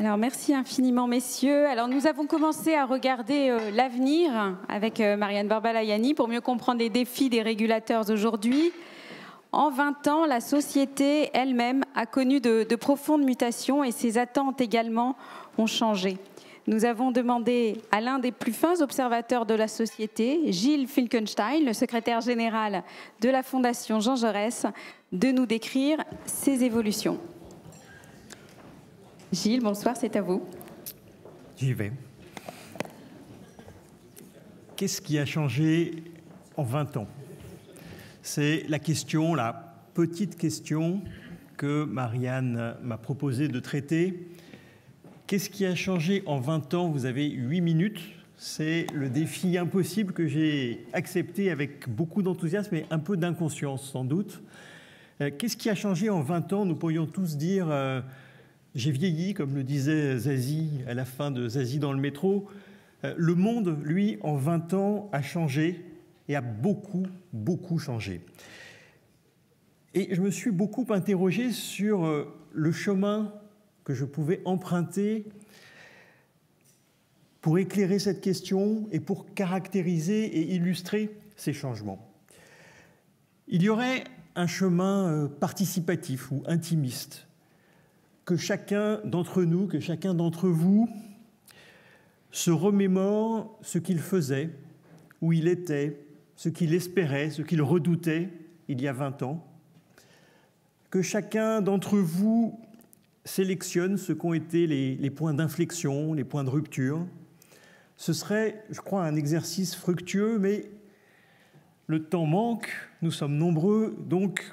Alors, merci infiniment, messieurs. Alors, nous avons commencé à regarder l'avenir avec Marianne Barbalayani pour mieux comprendre les défis des régulateurs aujourd'hui. En 20 ans, la société elle-même a connu de profondes mutations et ses attentes également ont changé. Nous avons demandé à l'un des plus fins observateurs de la société, Gilles Finkelstein, le secrétaire général de la Fondation Jean Jaurès, de nous décrire ces évolutions. Gilles, bonsoir, c'est à vous. J'y vais. Qu'est-ce qui a changé en 20 ans? C'est la question, la petite question que Marianne m'a proposé de traiter. Qu'est-ce qui a changé en 20 ans? Vous avez 8 minutes. C'est le défi impossible que j'ai accepté avec beaucoup d'enthousiasme et un peu d'inconscience sans doute. Qu'est-ce qui a changé en 20 ans? Nous pourrions tous dire j'ai vieilli, comme le disait Zazie à la fin de Zazie dans le métro. Le monde, lui, en 20 ans, a changé et a beaucoup, beaucoup changé. Et je me suis beaucoup interrogé sur le chemin que je pouvais emprunter pour éclairer cette question et pour caractériser et illustrer ces changements. Il y aurait un chemin participatif ou intimiste que chacun d'entre nous, que chacun d'entre vous se remémore ce qu'il faisait, où il était, ce qu'il espérait, ce qu'il redoutait il y a 20 ans, que chacun d'entre vous sélectionne ce qu'ont été les points d'inflexion, les points de rupture. Ce serait, je crois, un exercice fructueux, mais le temps manque, nous sommes nombreux, donc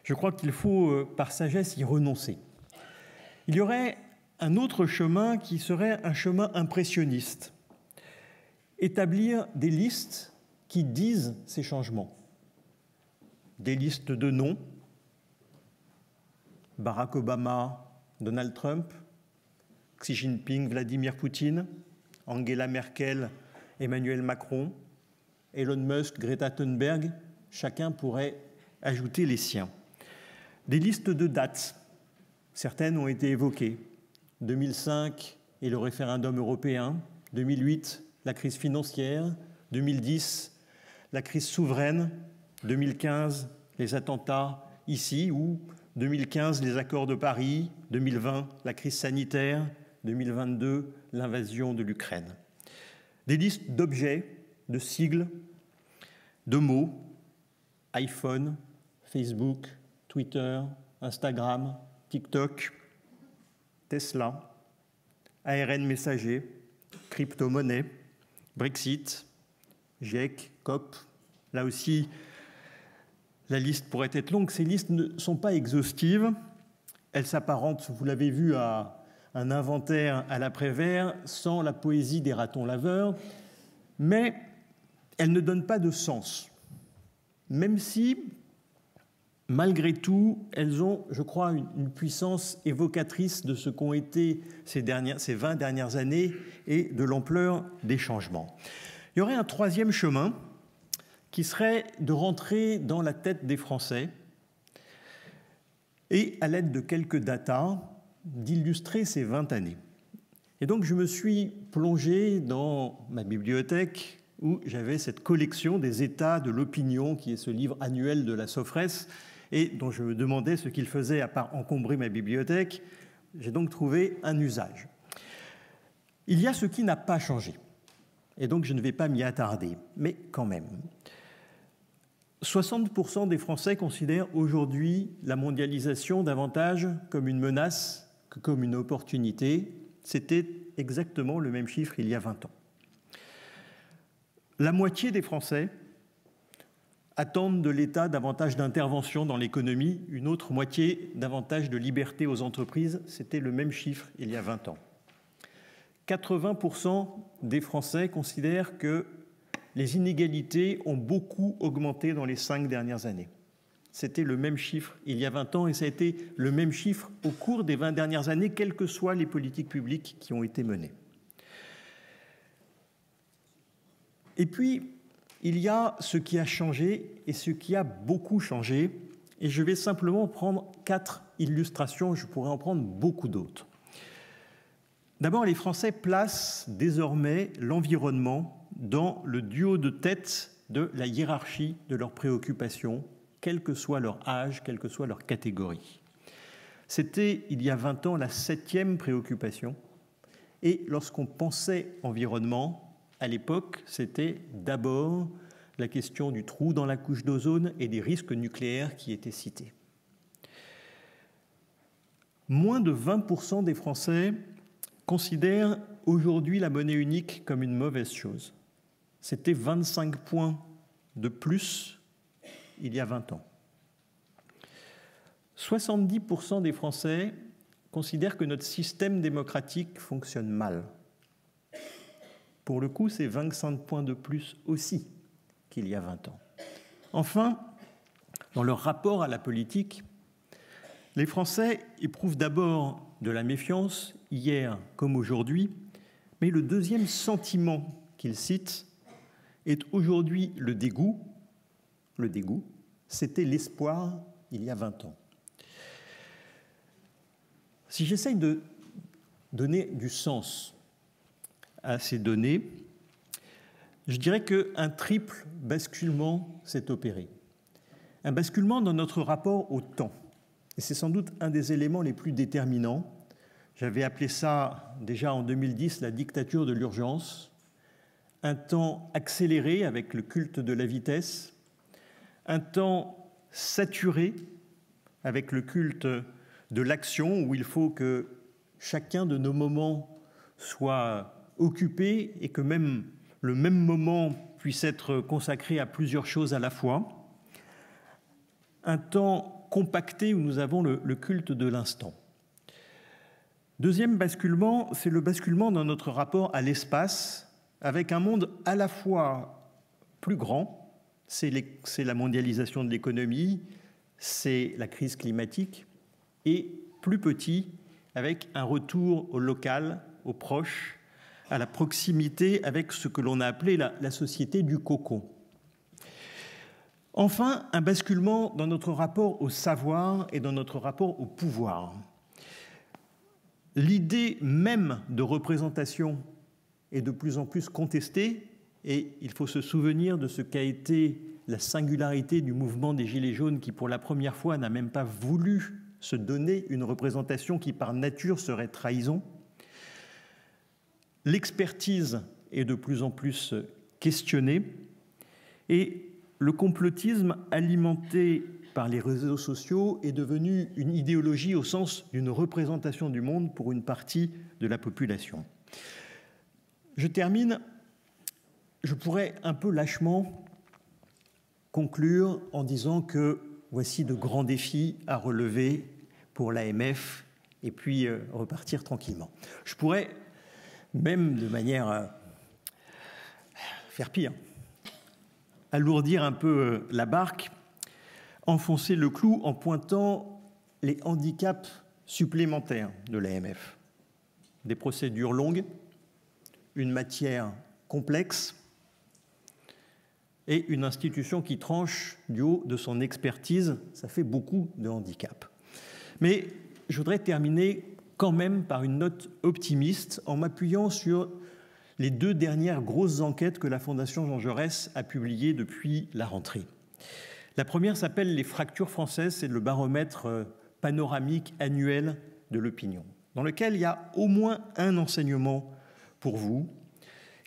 je crois qu'il faut, par sagesse, y renoncer. Il y aurait un autre chemin qui serait un chemin impressionniste. Établir des listes qui disent ces changements. Des listes de noms. Barack Obama, Donald Trump, Xi Jinping, Vladimir Poutine, Angela Merkel, Emmanuel Macron, Elon Musk, Greta Thunberg, chacun pourrait ajouter les siens. Des listes de dates. Certaines ont été évoquées. 2005 et le référendum européen, 2008, la crise financière, 2010, la crise souveraine, 2015, les attentats ici, ou 2015, les accords de Paris, 2020, la crise sanitaire, 2022, l'invasion de l'Ukraine. Des listes d'objets, de sigles, de mots, iPhone, Facebook, Twitter, Instagram, TikTok, Tesla, ARN messager, crypto-monnaie, Brexit, GIEC, COP. Là aussi, la liste pourrait être longue. Ces listes ne sont pas exhaustives. Elles s'apparentent, vous l'avez vu, à un inventaire à l'après-vert, sans la poésie des ratons laveurs, mais elles ne donnent pas de sens. Même si, malgré tout, elles ont, je crois, une puissance évocatrice de ce qu'ont été ces 20 dernières années et de l'ampleur des changements. Il y aurait un troisième chemin qui serait de rentrer dans la tête des Français et, à l'aide de quelques datas, d'illustrer ces 20 années. Et donc, je me suis plongé dans ma bibliothèque où j'avais cette collection des états de l'opinion, qui est ce livre annuel de la Sofres, et dont je me demandais ce qu'il faisait à part encombrer ma bibliothèque. J'ai donc trouvé un usage. Il y a ce qui n'a pas changé, et donc je ne vais pas m'y attarder, mais quand même. 60% des Français considèrent aujourd'hui la mondialisation davantage comme une menace que comme une opportunité. C'était exactement le même chiffre il y a 20 ans. La moitié des Français attendent de l'État davantage d'intervention dans l'économie, une autre moitié davantage de liberté aux entreprises. C'était le même chiffre il y a 20 ans. 80% des Français considèrent que les inégalités ont beaucoup augmenté dans les 5 dernières années. C'était le même chiffre il y a 20 ans et ça a été le même chiffre au cours des 20 dernières années, quelles que soient les politiques publiques qui ont été menées. Et puis, il y a ce qui a changé et ce qui a beaucoup changé. Et je vais simplement prendre 4 illustrations, je pourrais en prendre beaucoup d'autres. D'abord, les Français placent désormais l'environnement dans le duo de tête de la hiérarchie de leurs préoccupations, quel que soit leur âge, quelle que soit leur catégorie. C'était, il y a 20 ans, la 7e préoccupation. Et lorsqu'on pensait environnement, à l'époque, c'était d'abord la question du trou dans la couche d'ozone et des risques nucléaires qui étaient cités. Moins de 20% des Français considèrent aujourd'hui la monnaie unique comme une mauvaise chose. C'était 25 points de plus il y a 20 ans. 70% des Français considèrent que notre système démocratique fonctionne mal. Pour le coup, c'est 25 points de plus aussi qu'il y a 20 ans. Enfin, dans leur rapport à la politique, les Français éprouvent d'abord de la méfiance, hier comme aujourd'hui, mais le deuxième sentiment qu'ils citent est aujourd'hui le dégoût. Le dégoût, c'était l'espoir il y a 20 ans. Si j'essaye de donner du sens à ces données, je dirais qu'un triple basculement s'est opéré. Un basculement dans notre rapport au temps. Et c'est sans doute un des éléments les plus déterminants. J'avais appelé ça déjà en 2010 la dictature de l'urgence. Un temps accéléré avec le culte de la vitesse. Un temps saturé avec le culte de l'action où il faut que chacun de nos moments soit occupé et que même le même moment puisse être consacré à plusieurs choses à la fois. Un temps compacté où nous avons le culte de l'instant. Deuxième basculement, c'est le basculement dans notre rapport à l'espace, avec un monde à la fois plus grand, c'est la mondialisation de l'économie, c'est la crise climatique, et plus petit, avec un retour au local, aux proches, à la proximité avec ce que l'on a appelé la société du cocon. Enfin, un basculement dans notre rapport au savoir et dans notre rapport au pouvoir. L'idée même de représentation est de plus en plus contestée et il faut se souvenir de ce qu'a été la singularité du mouvement des Gilets jaunes qui, pour la première fois, n'a même pas voulu se donner une représentation qui, par nature, serait trahison. L'expertise est de plus en plus questionnée et le complotisme alimenté par les réseaux sociaux est devenu une idéologie au sens d'une représentation du monde pour une partie de la population. Je termine, je pourrais un peu lâchement conclure en disant que voici de grands défis à relever pour l'AMF et puis repartir tranquillement. Je pourrais même de manière faire pire, alourdir un peu la barque, enfoncer le clou en pointant les handicaps supplémentaires de l'AMF. Des procédures longues, une matière complexe et une institution qui tranche du haut de son expertise, ça fait beaucoup de handicaps. Mais je voudrais terminer quand même par une note optimiste en m'appuyant sur les 2 dernières grosses enquêtes que la Fondation Jean Jaurès a publiées depuis la rentrée. La première s'appelle « Les fractures françaises », c'est le baromètre panoramique annuel de l'opinion, dans lequel il y a au moins un enseignement pour vous,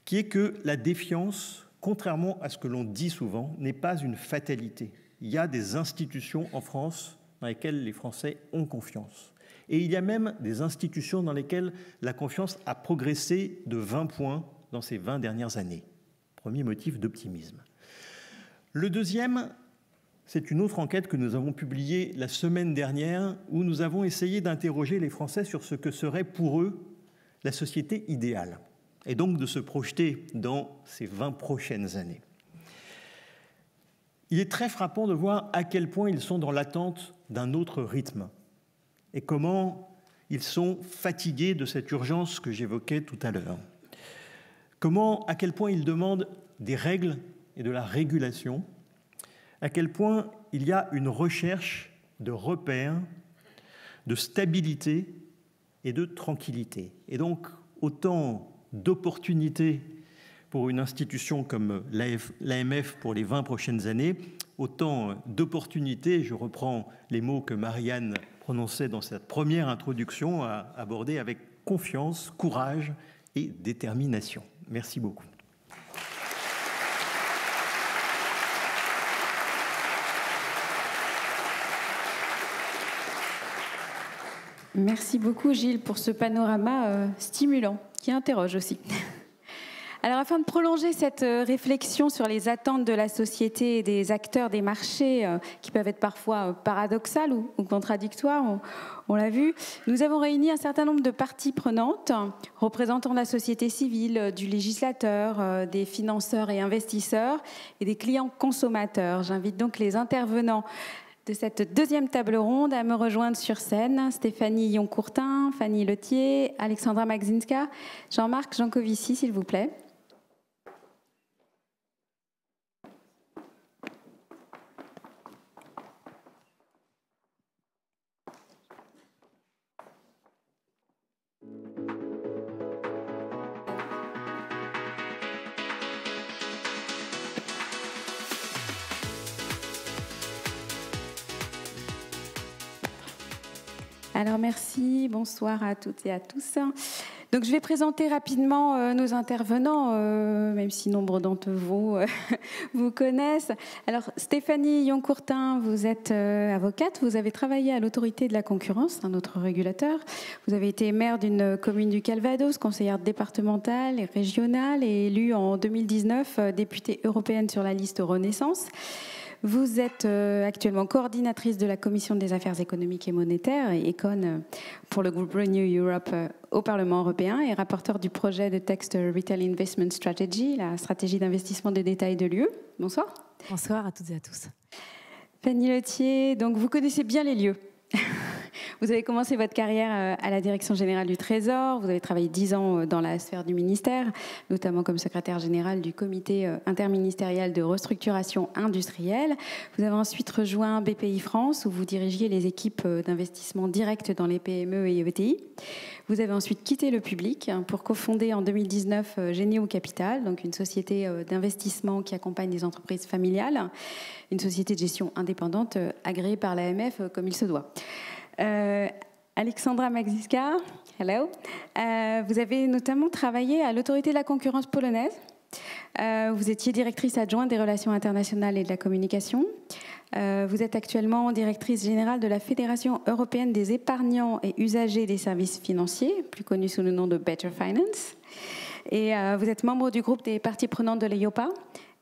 qui est que la défiance, contrairement à ce que l'on dit souvent, n'est pas une fatalité. Il y a des institutions en France dans lesquelles les Français ont confiance. Et il y a même des institutions dans lesquelles la confiance a progressé de 20 points dans ces 20 dernières années. Premier motif d'optimisme. Le deuxième, c'est une autre enquête que nous avons publiée la semaine dernière où nous avons essayé d'interroger les Français sur ce que serait pour eux la société idéale et donc de se projeter dans ces 20 prochaines années. Il est très frappant de voir à quel point ils sont dans l'attente d'un autre rythme et comment ils sont fatigués de cette urgence que j'évoquais tout à l'heure. À quel point ils demandent des règles et de la régulation, à quel point il y a une recherche de repères, de stabilité et de tranquillité. Et donc, autant d'opportunités pour une institution comme l'AMF pour les 20 prochaines années, autant d'opportunités, je reprends les mots que Marianne prononçait dans cette première introduction, à aborder avec confiance, courage et détermination. Merci beaucoup. Merci beaucoup Gilles pour ce panorama stimulant, qui interroge aussi. Alors afin de prolonger cette réflexion sur les attentes de la société et des acteurs des marchés, qui peuvent être parfois paradoxales ou contradictoires, on l'a vu, nous avons réuni un certain nombre de parties prenantes, représentants de la société civile, du législateur, des financeurs et investisseurs et des clients consommateurs. J'invite donc les intervenants de cette deuxième table ronde à me rejoindre sur scène. Stéphanie Yoncourtin, Fanny Lethier, Alexandra Magzinska, Jean-Marc Jancovici, s'il vous plaît. Alors merci, bonsoir à toutes et à tous. Donc je vais présenter rapidement nos intervenants, même si nombre d'entre vous vous connaissent. Alors Stéphanie Yoncourtin, vous êtes avocate, vous avez travaillé à l'autorité de la concurrence, un autre régulateur. Vous avez été maire d'une commune du Calvados, conseillère départementale et régionale et élue en 2019 députée européenne sur la liste Renaissance. Vous êtes actuellement coordinatrice de la Commission des affaires économiques et monétaires, et Econ, pour le groupe Renew Europe au Parlement européen, et rapporteur du projet de texte Retail Investment Strategy, la stratégie d'investissement de détail de l'UE. Bonsoir. Bonsoir à toutes et à tous. Fanny Lethier, donc vous connaissez bien les lieux. Vous avez commencé votre carrière à la Direction générale du Trésor, vous avez travaillé 10 ans dans la sphère du ministère, notamment comme secrétaire général du comité interministériel de restructuration industrielle. Vous avez ensuite rejoint BPI France, où vous dirigiez les équipes d'investissement direct dans les PME et ETI. Vous avez ensuite quitté le public pour cofonder en 2019 Généo Capital, donc une société d'investissement qui accompagne les entreprises familiales, une société de gestion indépendante agréée par l'AMF comme il se doit. Alexandra Magzinska, hello. Vous avez notamment travaillé à l'autorité de la concurrence polonaise. Vous étiez directrice adjointe des relations internationales et de la communication. Vous êtes actuellement directrice générale de la Fédération européenne des épargnants et usagers des services financiers, plus connue sous le nom de Better Finance. Et vous êtes membre du groupe des parties prenantes de l'EIOPA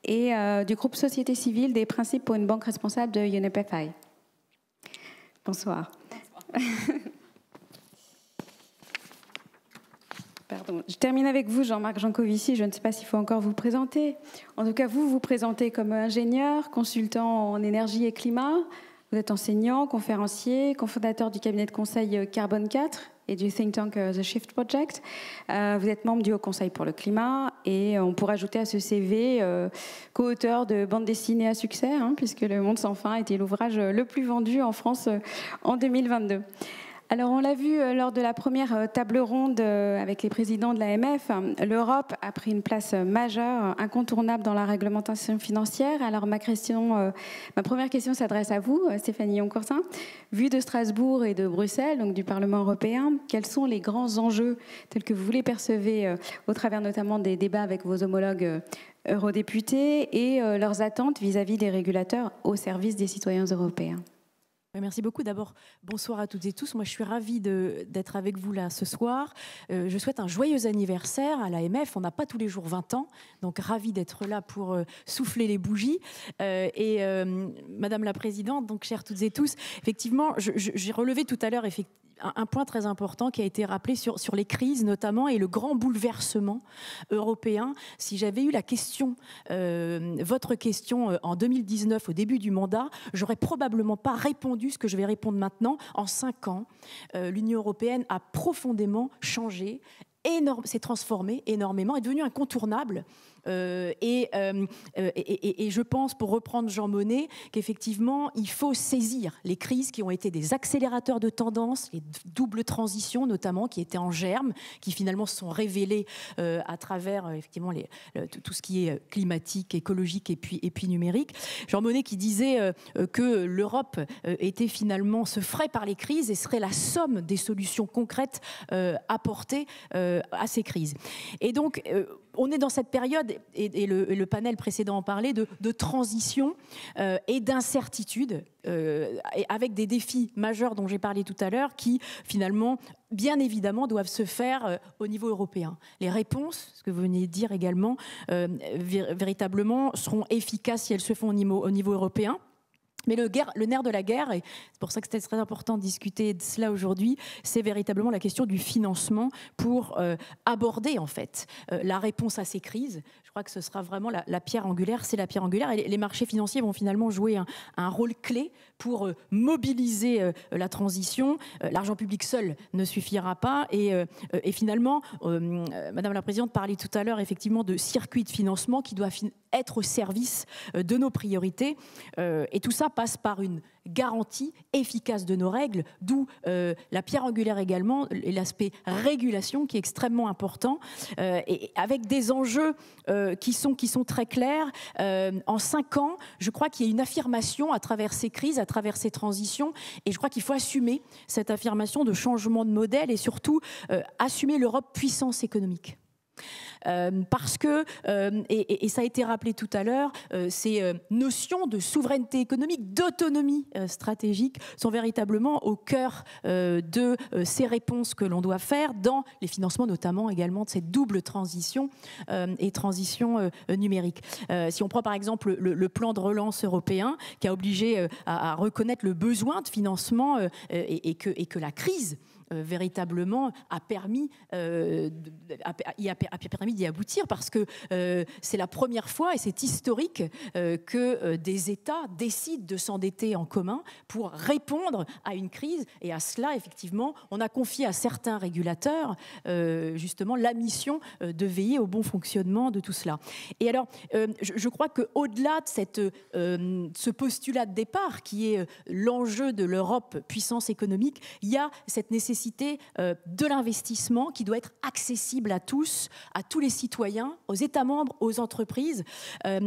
et du groupe Société civile des principes pour une banque responsable de UNEP-FI. Bonsoir. Pardon. Je termine avec vous, Jean-Marc Jancovici. Je ne sais pas s'il faut encore vous présenter. En tout cas, vous vous présentez comme ingénieur, consultant en énergie et climat. Vous êtes enseignant, conférencier, cofondateur du cabinet de conseil Carbone 4 et du think tank The Shift Project. Vous êtes membre du Haut Conseil pour le climat et on pourrait ajouter à ce CV co-auteur de bande dessinée à succès, puisque Le Monde sans fin était l'ouvrage le plus vendu en France en 2022. Alors on l'a vu lors de la première table ronde avec les présidents de l'AMF, l'Europe a pris une place majeure, incontournable dans la réglementation financière. Alors ma première question s'adresse à vous, Stéphanie Yoncourtin. Vu de Strasbourg et de Bruxelles, donc du Parlement européen, quels sont les grands enjeux tels que vous les percevez au travers notamment des débats avec vos homologues eurodéputés et leurs attentes vis-à-vis des régulateurs au service des citoyens européens? Merci beaucoup. D'abord, bonsoir à toutes et tous. Moi, je suis ravie d'être avec vous là ce soir. Je souhaite un joyeux anniversaire à l'AMF. On n'a pas tous les jours 20 ans, donc ravie d'être là pour souffler les bougies. Madame la Présidente, donc chères toutes et tous, effectivement, j'ai relevé tout à l'heure un point très important qui a été rappelé sur les crises notamment et le grand bouleversement européen. Si j'avais eu la question, votre question en 2019 au début du mandat, j'aurais probablement pas répondu ce que je vais répondre maintenant. En 5 ans, l'Union européenne a profondément changé, s'est transformée énormément, est devenue incontournable Et je pense, pour reprendre Jean Monnet, qu'effectivement, il faut saisir les crises qui ont été des accélérateurs de tendance, les doubles transitions notamment, qui étaient en germe, qui finalement se sont révélées à travers effectivement tout ce qui est climatique, écologique et puis numérique. Jean Monnet qui disait que l'Europe était finalement, se ferait par les crises et serait la somme des solutions concrètes apportées à ces crises. Et donc, on est dans cette période, et le panel précédent en parlait, de transition et d'incertitude, avec des défis majeurs dont j'ai parlé tout à l'heure, qui finalement, bien évidemment, doivent se faire au niveau européen. Les réponses, ce que vous venez de dire également, véritablement seront efficaces si elles se font au niveau européen. Mais le nerf de la guerre, et c'est pour ça que c'était très important de discuter de cela aujourd'hui, c'est véritablement la question du financement pour aborder en fait la réponse à ces crises. Je crois que ce sera vraiment la pierre angulaire, c'est la pierre angulaire. Et les marchés financiers vont finalement jouer un rôle clé pour mobiliser la transition. L'argent public seul ne suffira pas. Et finalement, Madame la Présidente parlait tout à l'heure effectivement de circuits de financement qui doivent être au service de nos priorités. Et tout ça passe par une garantie efficace de nos règles, d'où la pierre angulaire également, et l'aspect régulation qui est extrêmement important, et avec des enjeux qui sont très clairs. En 5 ans, je crois qu'il y a une affirmation à travers ces crises, à travers ces transitions, et je crois qu'il faut assumer cette affirmation de changement de modèle et surtout assumer l'Europe puissance économique. Parce que, et ça a été rappelé tout à l'heure, ces notions de souveraineté économique, d'autonomie stratégique sont véritablement au cœur de ces réponses que l'on doit faire dans les financements, notamment également de cette double transition et transition numérique. Si on prend par exemple le plan de relance européen qui a obligé à reconnaître le besoin de financement et que la crise véritablement a permis d'y aboutir, parce que c'est la première fois, et c'est historique, que des États décident de s'endetter en commun pour répondre à une crise. Et à cela, effectivement, on a confié à certains régulateurs justement la mission de veiller au bon fonctionnement de tout cela. Et alors, je crois qu'au-delà de ce postulat de départ, qui est l'enjeu de l'Europe puissance économique, il y a cette nécessité de l'investissement qui doit être accessible à tous les citoyens, aux États membres, aux entreprises.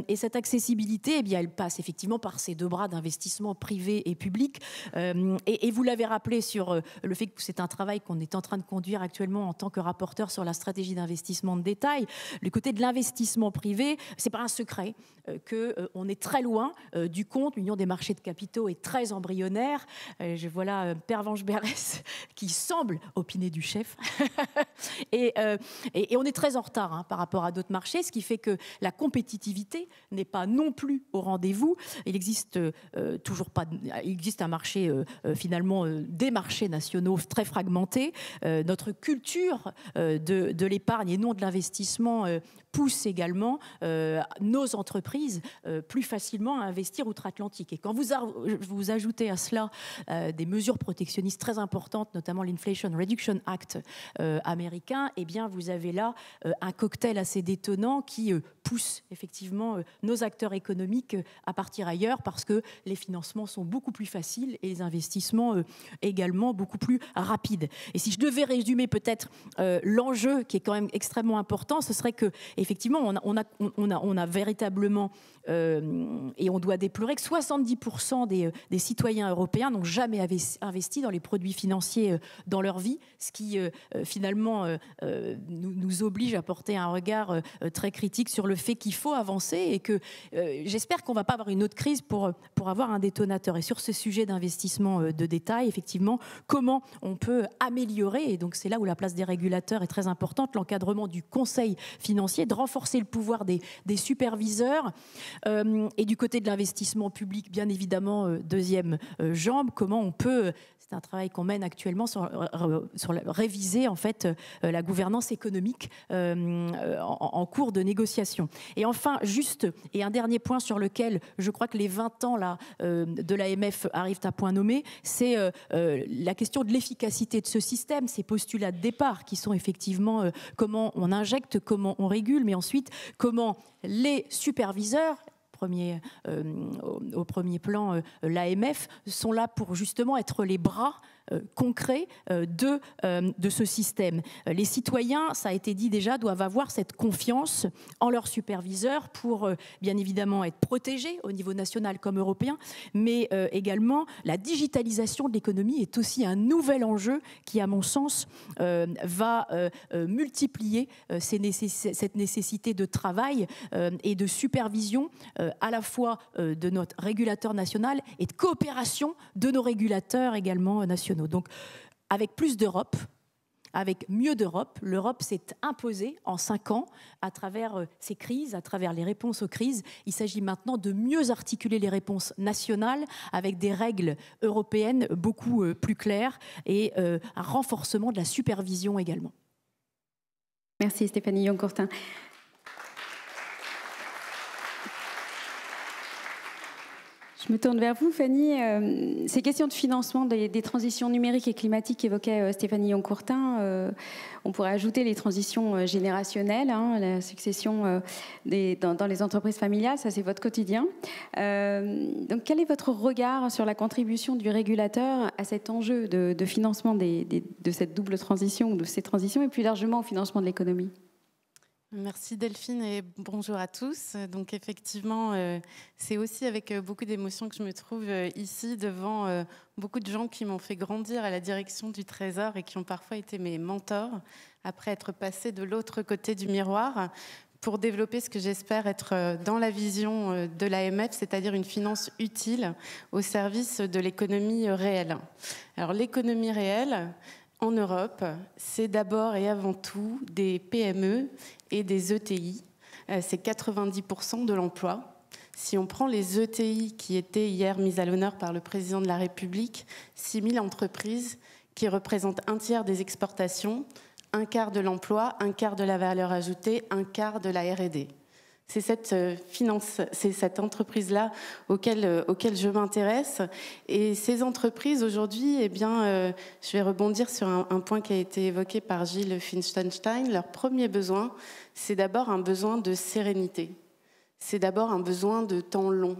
Et cette accessibilité, eh bien, elle passe effectivement par ces deux bras d'investissement privé et public. Et vous l'avez rappelé sur le fait que c'est un travail qu'on est en train de conduire actuellement en tant que rapporteur sur la stratégie d'investissement de détail. Le côté de l'investissement privé, c'est pas un secret qu'on est très loin du compte. L'Union des marchés de capitaux est très embryonnaire. Je vois là Pervenche Berès qui semble opiner du chef. et on est très en retard par rapport à d'autres marchés, ce qui fait que la compétitivité n'est pas non plus au rendez-vous. Il existe toujours pas. Il existe un marché finalement des marchés nationaux très fragmentés. Notre culture de l'épargne et non de l'investissement pousse également nos entreprises plus facilement à investir outre-Atlantique. Et quand vous ajoutez à cela des mesures protectionnistes très importantes, notamment l'Inflation Reduction Act américain, eh bien vous avez là un cocktail assez détonnant qui pousse effectivement nos acteurs économiques à partir ailleurs, parce que les financements sont beaucoup plus faciles et les investissements également beaucoup plus rapides. Et si je devais résumer peut-être l'enjeu qui est quand même extrêmement important, ce serait que effectivement on a véritablement et on doit déplorer que 70% des citoyens européens n'ont jamais investi dans les produits financiers dans leur vie, ce qui finalement nous oblige à porter un regard très critique sur le fait qu'il faut avancer, et que j'espère qu'on ne va pas avoir une autre crise pour avoir un détonateur. Et sur ce sujet d'investissement de détail, effectivement, comment on peut améliorer, et donc c'est là où la place des régulateurs est très importante, l'encadrement du conseil financier, de renforcer le pouvoir des superviseurs, et du côté de l'investissement public, bien évidemment, deuxième jambe, comment on peut... C'est un travail qu'on mène actuellement sur réviser en fait la gouvernance économique en cours de négociation. Et enfin, juste, et un dernier point sur lequel je crois que les 20 ans là, de l'AMF arrivent à point nommé, c'est la question de l'efficacité de ce système, ces postulats de départ qui sont effectivement comment on injecte, comment on régule, mais ensuite comment les superviseurs, au premier plan, l'AMF, sont là pour justement être les bras concrets de ce système. Les citoyens, ça a été dit déjà, doivent avoir cette confiance en leurs superviseurs pour bien évidemment être protégés au niveau national comme européen, mais également la digitalisation de l'économie est aussi un nouvel enjeu qui, à mon sens, va multiplier cette nécessité de travail et de supervision à la fois de notre régulateur national et de coopération de nos régulateurs également nationaux. Donc, avec plus d'Europe, avec mieux d'Europe, l'Europe s'est imposée en 5 ans à travers ces crises, à travers les réponses aux crises. Il s'agit maintenant de mieux articuler les réponses nationales avec des règles européennes beaucoup plus claires et un renforcement de la supervision également. Merci Stéphanie Yoncourtin. Je me tourne vers vous, Fanny. Ces questions de financement des transitions numériques et climatiques qu'évoquait Stéphanie Yoncourtin, on pourrait ajouter les transitions générationnelles, la succession dans les entreprises familiales, ça c'est votre quotidien. Donc quel est votre regard sur la contribution du régulateur à cet enjeu de financement de cette double transition ou de ces transitions et plus largement au financement de l'économie ? Merci Delphine et bonjour à tous. Donc effectivement, c'est aussi avec beaucoup d'émotion que je me trouve ici devant beaucoup de gens qui m'ont fait grandir à la direction du Trésor et qui ont parfois été mes mentors après être passés de l'autre côté du miroir pour développer ce que j'espère être dans la vision de l'AMF, c'est-à-dire une finance utile au service de l'économie réelle. Alors l'économie réelle, en Europe, c'est d'abord et avant tout des PME et des ETI. C'est 90% de l'emploi. Si on prend les ETI qui étaient hier mises à l'honneur par le président de la République, 6 000 entreprises qui représentent un tiers des exportations, un quart de l'emploi, un quart de la valeur ajoutée, un quart de la R&D. C'est cette entreprise-là auquel je m'intéresse. Et ces entreprises, aujourd'hui, je vais rebondir sur un point qui a été évoqué par Gilles Finchtenstein. Leur premier besoin, c'est d'abord un besoin de sérénité. C'est d'abord un besoin de temps long.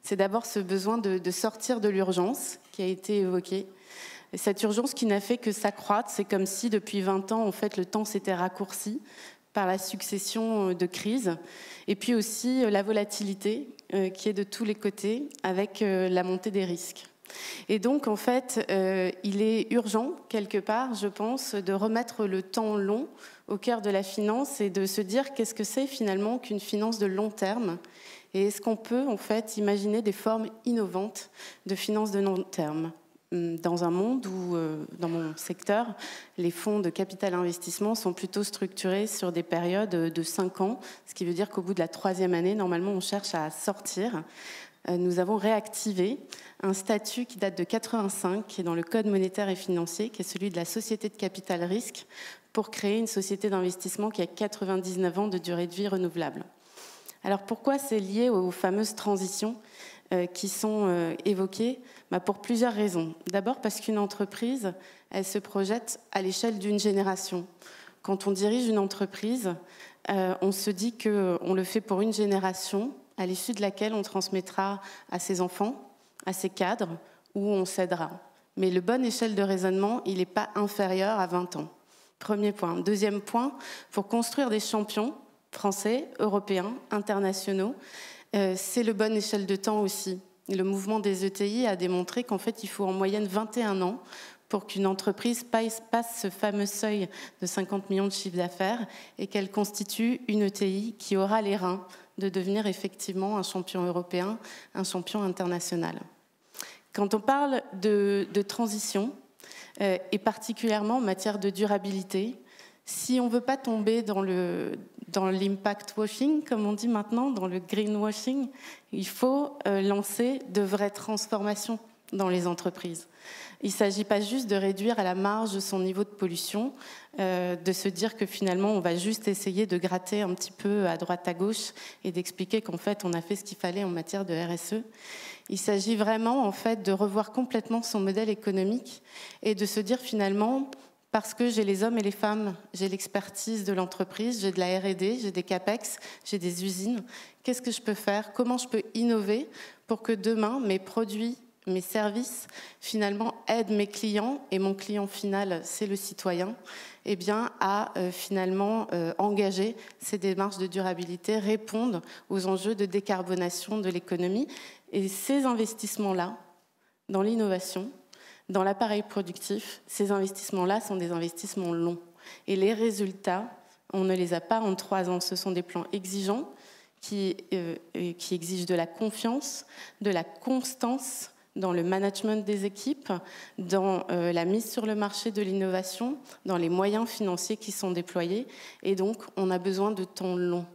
C'est d'abord ce besoin de sortir de l'urgence qui a été évoqué. Et cette urgence qui n'a fait que s'accroître, c'est comme si depuis 20 ans, en fait, le temps s'était raccourci par la succession de crises, et puis aussi la volatilité qui est de tous les côtés avec la montée des risques. Et donc, en fait, il est urgent, quelque part, je pense, de remettre le temps long au cœur de la finance et de se dire qu'est-ce que c'est finalement qu'une finance de long terme et est-ce qu'on peut, en fait, imaginer des formes innovantes de finance de long terme dans un monde où, dans mon secteur, les fonds de capital investissement sont plutôt structurés sur des périodes de 5 ans, ce qui veut dire qu'au bout de la 3e année, normalement, on cherche à sortir. Nous avons réactivé un statut qui date de 1985, qui est dans le Code monétaire et financier, qui est celui de la société de capital risque, pour créer une société d'investissement qui a 99 ans de durée de vie renouvelable. Alors pourquoi c'est lié aux fameuses transitions qui sont évoquées? Pour plusieurs raisons. D'abord parce qu'une entreprise, elle se projette à l'échelle d'une génération. Quand on dirige une entreprise, on se dit qu'on le fait pour une génération, à l'issue de laquelle on transmettra à ses enfants, à ses cadres, ou on cédera. Mais le bon échelle de raisonnement, il n'est pas inférieur à 20 ans. Premier point. Deuxième point, pour construire des champions français, européens, internationaux, c'est le bon échelle de temps aussi. Le mouvement des ETI a démontré qu'en fait, il faut en moyenne 21 ans pour qu'une entreprise passe ce fameux seuil de 50 millions de chiffre d'affaires et qu'elle constitue une ETI qui aura les reins de devenir effectivement un champion européen, un champion international. Quand on parle de transition, et particulièrement en matière de durabilité, si on ne veut pas tomber dans l'impact washing, comme on dit maintenant, dans le greenwashing, il faut lancer de vraies transformations dans les entreprises. Il ne s'agit pas juste de réduire à la marge son niveau de pollution, de se dire que finalement on va juste essayer de gratter un petit peu à droite à gauche et d'expliquer qu'en fait on a fait ce qu'il fallait en matière de RSE. Il s'agit vraiment en fait de revoir complètement son modèle économique et de se dire finalement parce que j'ai les hommes et les femmes, j'ai l'expertise de l'entreprise, j'ai de la R&D, j'ai des CAPEX, j'ai des usines. Qu'est-ce que je peux faire? Comment je peux innover pour que demain, mes produits, mes services, finalement, aident mes clients, et mon client final, c'est le citoyen, eh bien, à finalement engager ces démarches de durabilité, répondre aux enjeux de décarbonation de l'économie. Et ces investissements-là, dans l'innovation, dans l'appareil productif, ces investissements-là sont des investissements longs. Et les résultats, on ne les a pas en 3 ans. Ce sont des plans exigeants qui exigent de la confiance, de la constance dans le management des équipes, dans la mise sur le marché de l'innovation, dans les moyens financiers qui sont déployés. Et donc, on a besoin de temps long.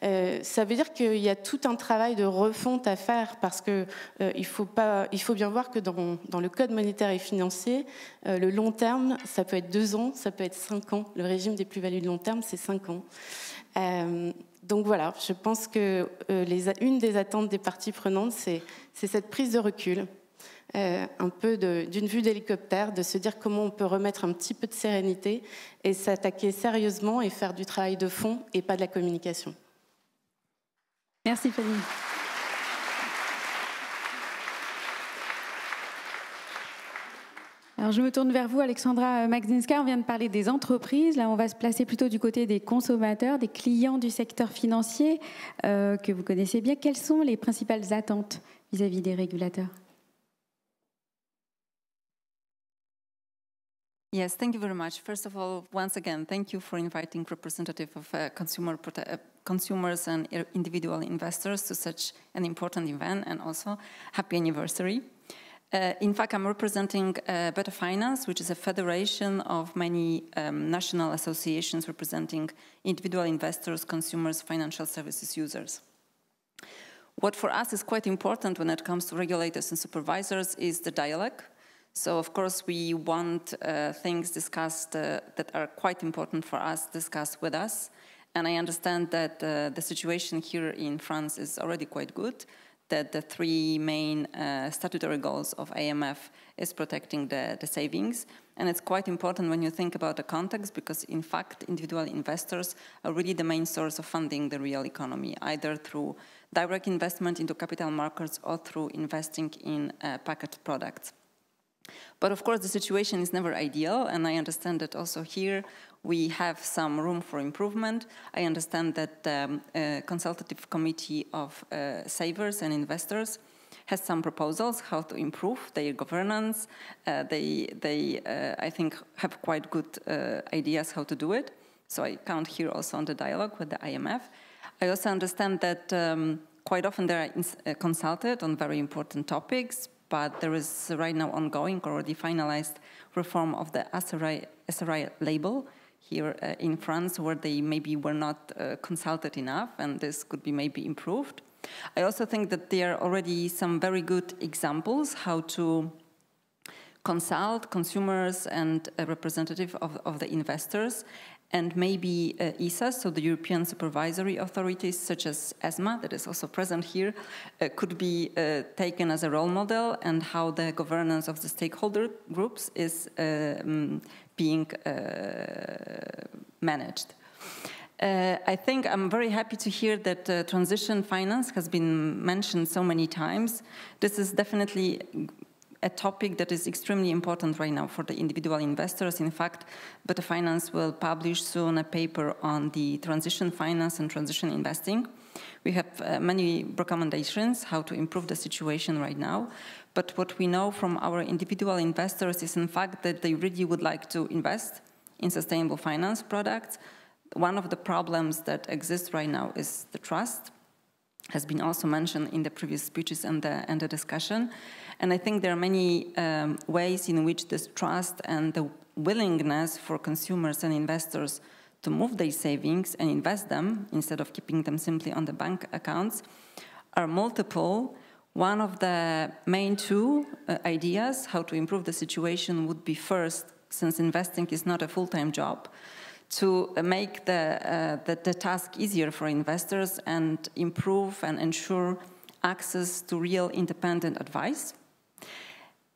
Ça veut dire qu'il y a tout un travail de refonte à faire, parce que il faut bien voir que dans le code monétaire et financier, le long terme, ça peut être 2 ans, ça peut être 5 ans. Le régime des plus-values de long terme, c'est 5 ans. Donc voilà, je pense que une des attentes des parties prenantes, c'est cette prise de recul, un peu d'une vue d'hélicoptère, de se dire comment on peut remettre un petit peu de sérénité et s'attaquer sérieusement et faire du travail de fond et pas de la communication. Merci Fanny. Alors je me tourne vers vous, Alexandra Magdzinska. On vient de parler des entreprises. Là, on va se placer plutôt du côté des consommateurs, des clients du secteur financier que vous connaissez bien. Quelles sont les principales attentes vis-à-vis des régulateurs? Yes, thank you very much. First of all, once again, thank you for inviting representatives of consumers and individual investors to such an important event, and also happy anniversary. In fact, I'm representing Better Finance, which is a federation of many national associations representing individual investors, consumers, financial services users. What for us is quite important when it comes to regulators and supervisors is the dialogue. So, of course, we want things discussed that are quite important for us, discussed with us. And I understand that the situation here in France is already quite good, that the 3 main statutory goals of AMF is protecting the savings. And it's quite important when you think about the context, because, in fact, individual investors are really the main source of funding the real economy, either through direct investment into capital markets or through investing in packaged products. But of course, the situation is never ideal, and I understand that also here we have some room for improvement. I understand that the consultative committee of savers and investors has some proposals how to improve their governance. They I think, have quite good ideas how to do it. So I count here also on the dialogue with the IMF. I also understand that quite often they are consulted on very important topics, but there is right now ongoing, already finalized reform of the SRI label here in France, where they maybe were not consulted enough, and this could be maybe improved. I also think that there are already some very good examples how to consult consumers and a representative of the investors, and maybe ESA, so the European supervisory authorities such as ESMA, that is also present here, could be taken as a role model, and how the governance of the stakeholder groups is being managed. I think I'm very happy to hear that transition finance has been mentioned so many times. This is definitely a topic that is extremely important right now for the individual investors. In fact, Better Finance will publish soon a paper on the transition finance and transition investing. We have many recommendations how to improve the situation right now. But what we know from our individual investors is, in fact, that they really would like to invest in sustainable finance products. One of the problems that exists right now is the trust, has been also mentioned in the previous speeches and the discussion. And I think there are many ways in which this trust and the willingness for consumers and investors to move their savings and invest them instead of keeping them simply on the bank accounts are multiple. One of the main 2 ideas how to improve the situation would be, first, since investing is not a full-time job, to make the task easier for investors and improve and ensure access to real independent advice.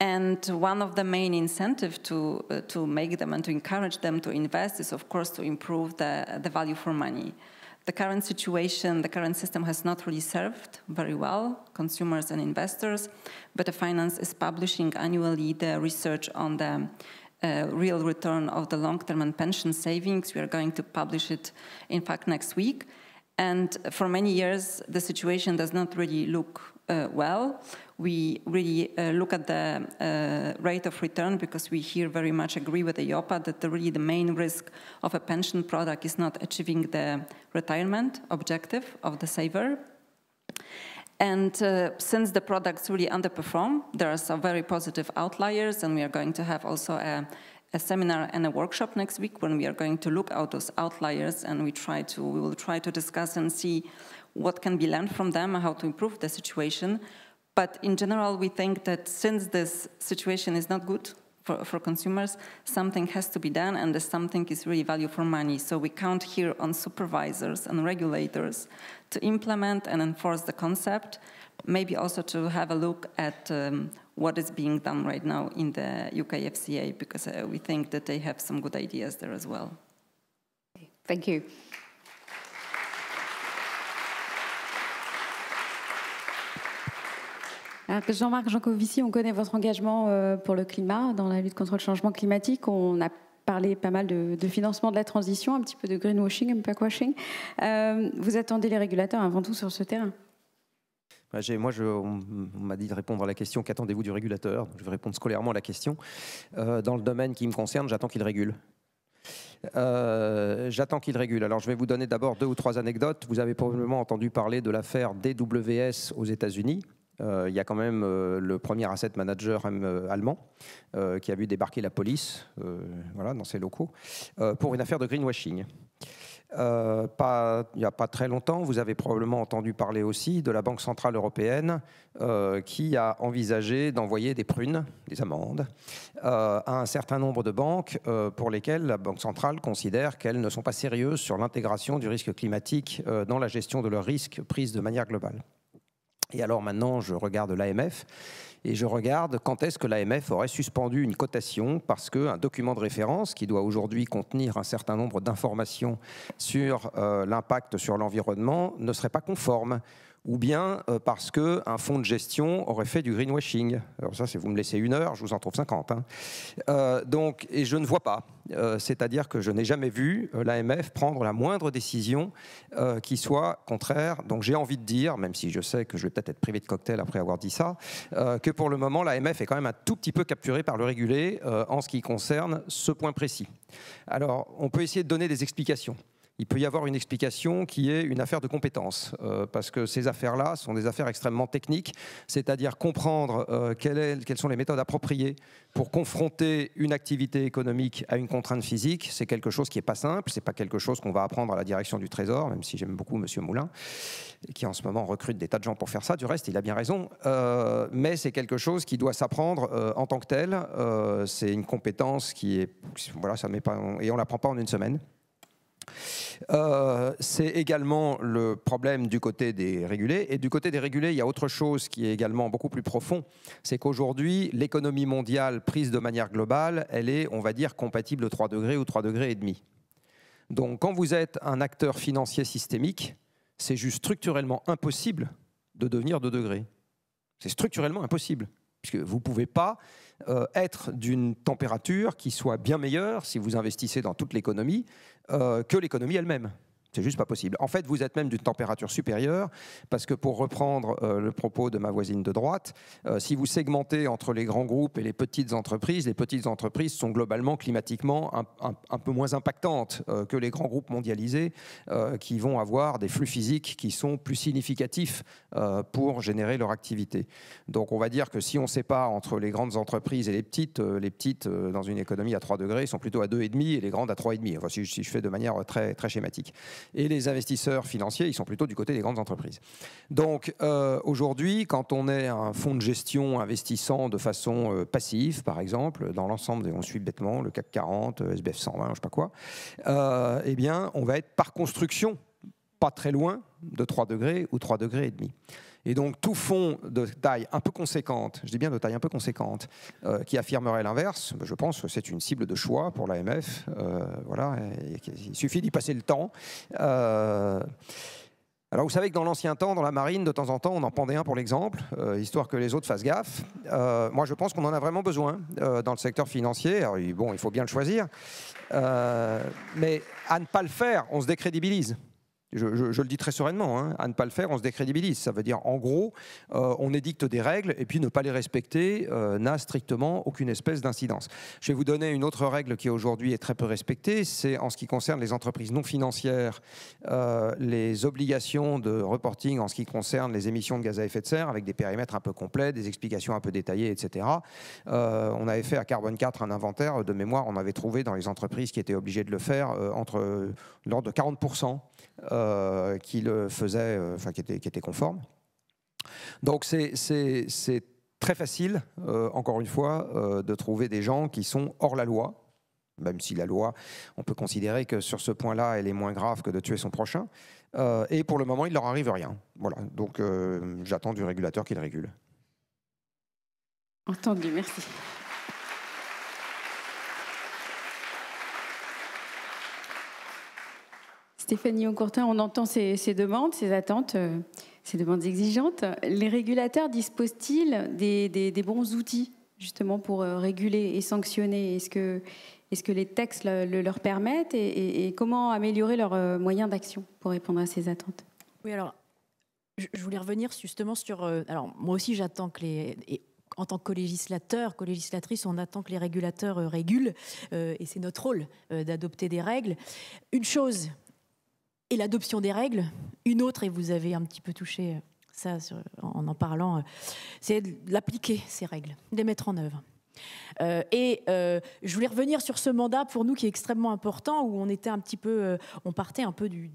And one of the main incentives to make them and to encourage them to invest is, of course, to improve the value for money. The current situation, the current system has not really served very well consumers and investors. Better Finance is publishing annually the research on the real return of the long-term and pension savings. We are going to publish it, in fact, next week. And for many years, the situation does not really look well. We really look at the rate of return because we here very much agree with the EIOPA that really the main risk of a pension product is not achieving the retirement objective of the saver. And since the products really underperform, there are some very positive outliers, and we are going to have also a seminar and a workshop next week when we are going to look at those outliers, and we will try to discuss and see what can be learned from them and how to improve the situation. But in general, we think that since this situation is not good for consumers, something has to be done, and the something is really value for money. So we count here on supervisors and regulators to implement and enforce the concept, maybe also to have a look at what is being done right now in the UK FCA, because we think that they have some good ideas there as well. Thank you. Jean-Marc Jancovici, on connaît votre engagement pour le climat, dans la lutte contre le changement climatique. On a parlé pas mal de financement de la transition, un petit peu de greenwashing, impactwashing. Vous attendez les régulateurs avant tout sur ce terrain? On m'a dit de répondre à la question « Qu'attendez-vous du régulateur ?» Je vais répondre scolairement à la question. Dans le domaine qui me concerne, j'attends qu'il régule. J'attends qu'il régule. Alors, je vais vous donner d'abord 2 ou 3 anecdotes. Vous avez probablement entendu parler de l'affaire DWS aux États-Unis. Il y a quand même le premier asset manager allemand qui a vu débarquer la police voilà, dans ses locaux pour une affaire de greenwashing. Il n'y a pas très longtemps, vous avez probablement entendu parler aussi de la Banque Centrale Européenne qui a envisagé d'envoyer des prunes, des amendes, à un certain nombre de banques pour lesquelles la Banque Centrale considère qu'elles ne sont pas sérieuses sur l'intégration du risque climatique dans la gestion de leurs risques prise de manière globale. Et alors maintenant, je regarde l'AMF et je regarde quand est-ce que l'AMF aurait suspendu une cotation parce qu'un document de référence qui doit aujourd'hui contenir un certain nombre d'informations sur l'impact sur l'environnement ne serait pas conforme. Ou bien parce qu'un fonds de gestion aurait fait du greenwashing. Alors ça, si vous me laissez 1 heure, je vous en trouve 50. Hein. Et je ne vois pas. C'est-à-dire que je n'ai jamais vu l'AMF prendre la moindre décision qui soit contraire. Donc j'ai envie de dire, même si je sais que je vais peut-être être privé de cocktail après avoir dit ça, que pour le moment, l'AMF est quand même un tout petit peu capturée par le régulé en ce qui concerne ce point précis. Alors, on peut essayer de donner des explications. Il peut y avoir une explication qui est une affaire de compétences, parce que ces affaires-là sont des affaires extrêmement techniques, c'est-à-dire comprendre quelles sont les méthodes appropriées pour confronter une activité économique à une contrainte physique. C'est quelque chose qui n'est pas simple, ce n'est pas quelque chose qu'on va apprendre à la direction du Trésor, même si j'aime beaucoup M. Moulin, qui en ce moment recrute des tas de gens pour faire ça. Du reste, il a bien raison, mais c'est quelque chose qui doit s'apprendre en tant que tel. C'est une compétence qui est... Voilà, ça met pas, et on ne l'apprend pas en 1 semaine. C'est également le problème du côté des régulés. Et du côté des régulés, il y a autre chose qui est également beaucoup plus profond. C'est qu'aujourd'hui, l'économie mondiale prise de manière globale, elle est, on va dire, compatible aux 3 degrés ou 3,5 degrés. Donc, quand vous êtes un acteur financier systémique, c'est juste structurellement impossible de devenir 2 degrés. C'est structurellement impossible. Puisque vous ne pouvez pas être d'une température qui soit bien meilleure, si vous investissez dans toute l'économie, que l'économie elle-même. C'est juste pas possible. En fait, vous êtes même d'une température supérieure, parce que pour reprendre le propos de ma voisine de droite, si vous segmentez entre les grands groupes et les petites entreprises sont globalement climatiquement un peu moins impactantes que les grands groupes mondialisés qui vont avoir des flux physiques qui sont plus significatifs pour générer leur activité. Donc on va dire que si on sépare entre les grandes entreprises et les petites dans une économie à 3 degrés sont plutôt à 2,5 et les grandes à 3,5, enfin, si je fais de manière très, très schématique. Et les investisseurs financiers, ils sont plutôt du côté des grandes entreprises. Donc aujourd'hui, quand on est un fonds de gestion investissant de façon passive, par exemple, dans l'ensemble, on suit bêtement le CAC 40, SBF 120, je ne sais pas quoi, eh bien, on va être par construction pas très loin de 3 degrés ou 3,5 degrés. Et donc tout fonds de taille un peu conséquente, je dis bien de taille un peu conséquente, qui affirmerait l'inverse, je pense que c'est une cible de choix pour l'AMF. Voilà, il suffit d'y passer le temps. Alors vous savez que dans l'ancien temps, dans la marine, de temps en temps, on en pendait un pour l'exemple, histoire que les autres fassent gaffe. Moi, je pense qu'on en a vraiment besoin dans le secteur financier. Alors, bon, il faut bien le choisir. Mais à ne pas le faire, on se décrédibilise. Je le dis très sereinement, hein, à ne pas le faire, on se décrédibilise. Ça veut dire, en gros, on édicte des règles et puis ne pas les respecter n'a strictement aucune espèce d'incidence. Je vais vous donner une autre règle qui aujourd'hui est très peu respectée, c'est en ce qui concerne les entreprises non financières, les obligations de reporting en ce qui concerne les émissions de gaz à effet de serre, avec des périmètres un peu complets, des explications un peu détaillées, etc. On avait fait à Carbone 4 un inventaire de mémoire, on avait trouvé dans les entreprises qui étaient obligées de le faire entre l'ordre de 40%. Qui le faisait, enfin qui était conforme. Donc c'est très facile, encore une fois, de trouver des gens qui sont hors la loi, même si la loi, on peut considérer que sur ce point-là, elle est moins grave que de tuer son prochain. Et pour le moment, il ne leur arrive rien. Voilà. Donc j'attends du régulateur qu'il régule. Entendu, merci. Stéphanie Aucourtin, on entend ces demandes, ces attentes, ces demandes exigeantes. Les régulateurs disposent-ils des bons outils justement pour réguler et sanctionner? Est-ce que les textes le leur permettent et comment améliorer leurs moyens d'action pour répondre à ces attentes? Oui, alors, je voulais revenir justement sur... alors, moi aussi, j'attends que en tant que co-législateur, co-législatrice, on attend que les régulateurs régulent, et c'est notre rôle d'adopter des règles. Une chose est l'adoption des règles, une autre, et vous avez un petit peu touché ça en parlant, c'est l'appliquer, ces règles, de les mettre en œuvre. Je voulais revenir sur ce mandat pour nous qui est extrêmement important, où on était un petit peu, on partait un peu du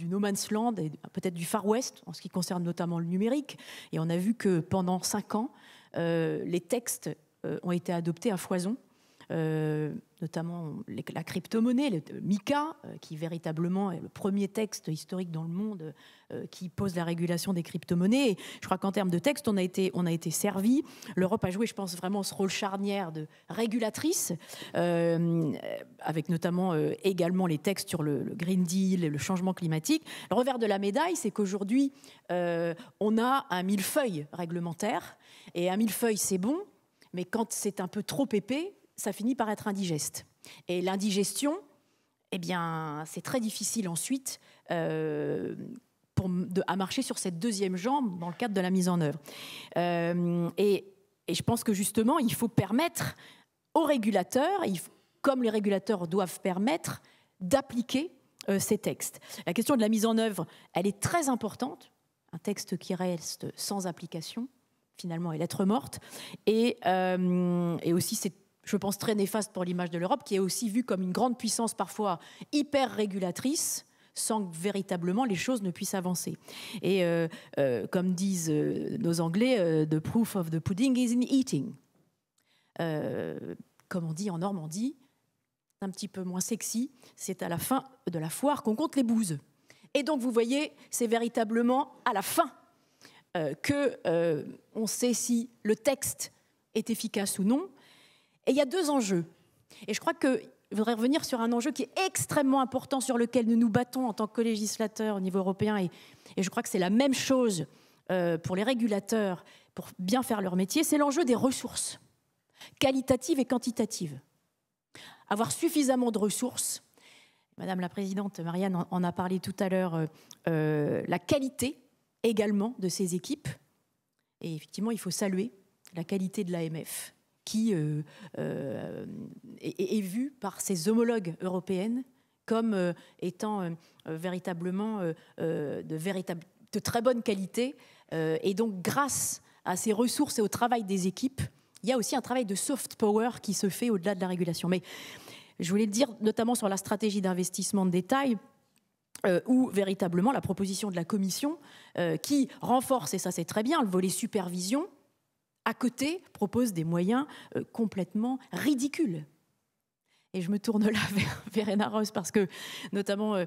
no man's land et peut-être du Far West en ce qui concerne notamment le numérique, et on a vu que pendant 5 ans les textes ont été adoptés à foison, notamment la crypto-monnaie, le MiCA, qui véritablement est le premier texte historique dans le monde qui pose la régulation des crypto-monnaies. Et je crois qu'en termes de texte, on a été servi. L'Europe a joué, je pense, vraiment ce rôle charnière de régulatrice, avec notamment également les textes sur le Green Deal et le changement climatique. Le revers de la médaille, c'est qu'aujourd'hui, on a un millefeuille réglementaire. Et un millefeuille, c'est bon, mais quand c'est un peu trop épais, ça finit par être indigeste. Et l'indigestion, eh bien, c'est très difficile ensuite à marcher sur cette deuxième jambe dans le cadre de la mise en œuvre. Et je pense que justement, il faut permettre aux régulateurs, comme les régulateurs doivent permettre, d'appliquer ces textes. La question de la mise en œuvre, elle est très importante. Un texte qui reste sans application, finalement, est lettre morte. Et aussi, c'est, je pense, très néfaste pour l'image de l'Europe, qui est aussi vue comme une grande puissance parfois hyper régulatrice, sans que véritablement les choses ne puissent avancer. Et comme disent nos Anglais, the proof of the pudding is in eating. Comme on dit en Normandie, un petit peu moins sexy, c'est à la fin de la foire qu'on compte les bouses. Et donc, vous voyez, c'est véritablement à la fin qu'on sait si le texte est efficace ou non. Et il y a 2 enjeux. Et je crois qu'il faudrait revenir sur un enjeu qui est extrêmement important, sur lequel nous nous battons en tant que législateurs au niveau européen. Et je crois que c'est la même chose pour les régulateurs, pour bien faire leur métier. C'est l'enjeu des ressources, qualitatives et quantitatives. Avoir suffisamment de ressources. Madame la Présidente, Marianne en a parlé tout à l'heure, la qualité également de ces équipes. Et effectivement, il faut saluer la qualité de l'AMF, qui est vue par ses homologues européennes comme étant véritablement de très bonne qualité. Et donc, grâce à ces ressources et au travail des équipes, il y a aussi un travail de soft power qui se fait au-delà de la régulation. Mais je voulais le dire notamment sur la stratégie d'investissement de détail, où véritablement la proposition de la Commission, qui renforce, et ça c'est très bien, le volet supervision, à côté, propose des moyens complètement ridicules. Et je me tourne là vers Verena Ross, parce que, notamment,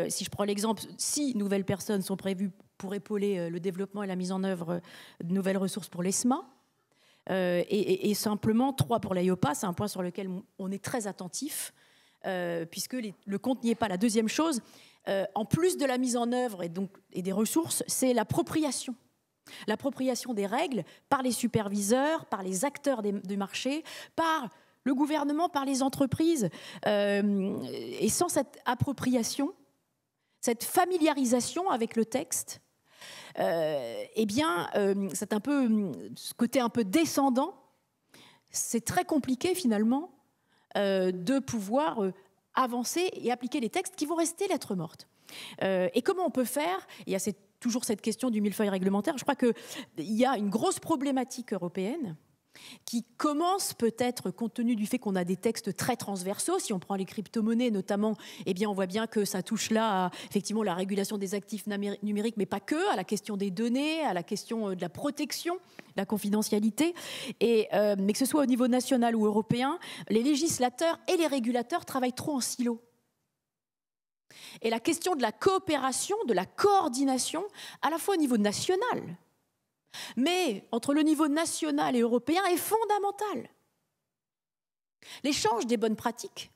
si je prends l'exemple, 6 nouvelles personnes sont prévues pour épauler le développement et la mise en œuvre de nouvelles ressources pour l'ESMA. Et simplement 3 pour l'AIOPA, c'est un point sur lequel on est très attentif, puisque le compte n'y est pas. La deuxième chose, en plus de la mise en œuvre et des ressources, c'est l'appropriation. L'appropriation des règles par les superviseurs, par les acteurs du marché, par le gouvernement, par les entreprises. Et sans cette appropriation, cette familiarisation avec le texte, eh bien, c'est un peu ce côté un peu descendant. C'est très compliqué finalement de pouvoir avancer et appliquer les textes qui vont rester lettres mortes. Et comment on peut faire? Il y a toujours cette question du millefeuille réglementaire. Je crois qu'il y a une grosse problématique européenne qui commence peut-être, compte tenu du fait qu'on a des textes très transversaux. Si on prend les crypto-monnaies notamment, eh bien on voit bien que ça touche là à, effectivement, la régulation des actifs numériques, mais pas que, à la question des données, à la question de la protection, de la confidentialité. Mais que ce soit au niveau national ou européen, les législateurs et les régulateurs travaillent trop en silo. Et la question de la coopération, de la coordination, à la fois au niveau national, mais entre le niveau national et européen, est fondamentale. L'échange des bonnes pratiques,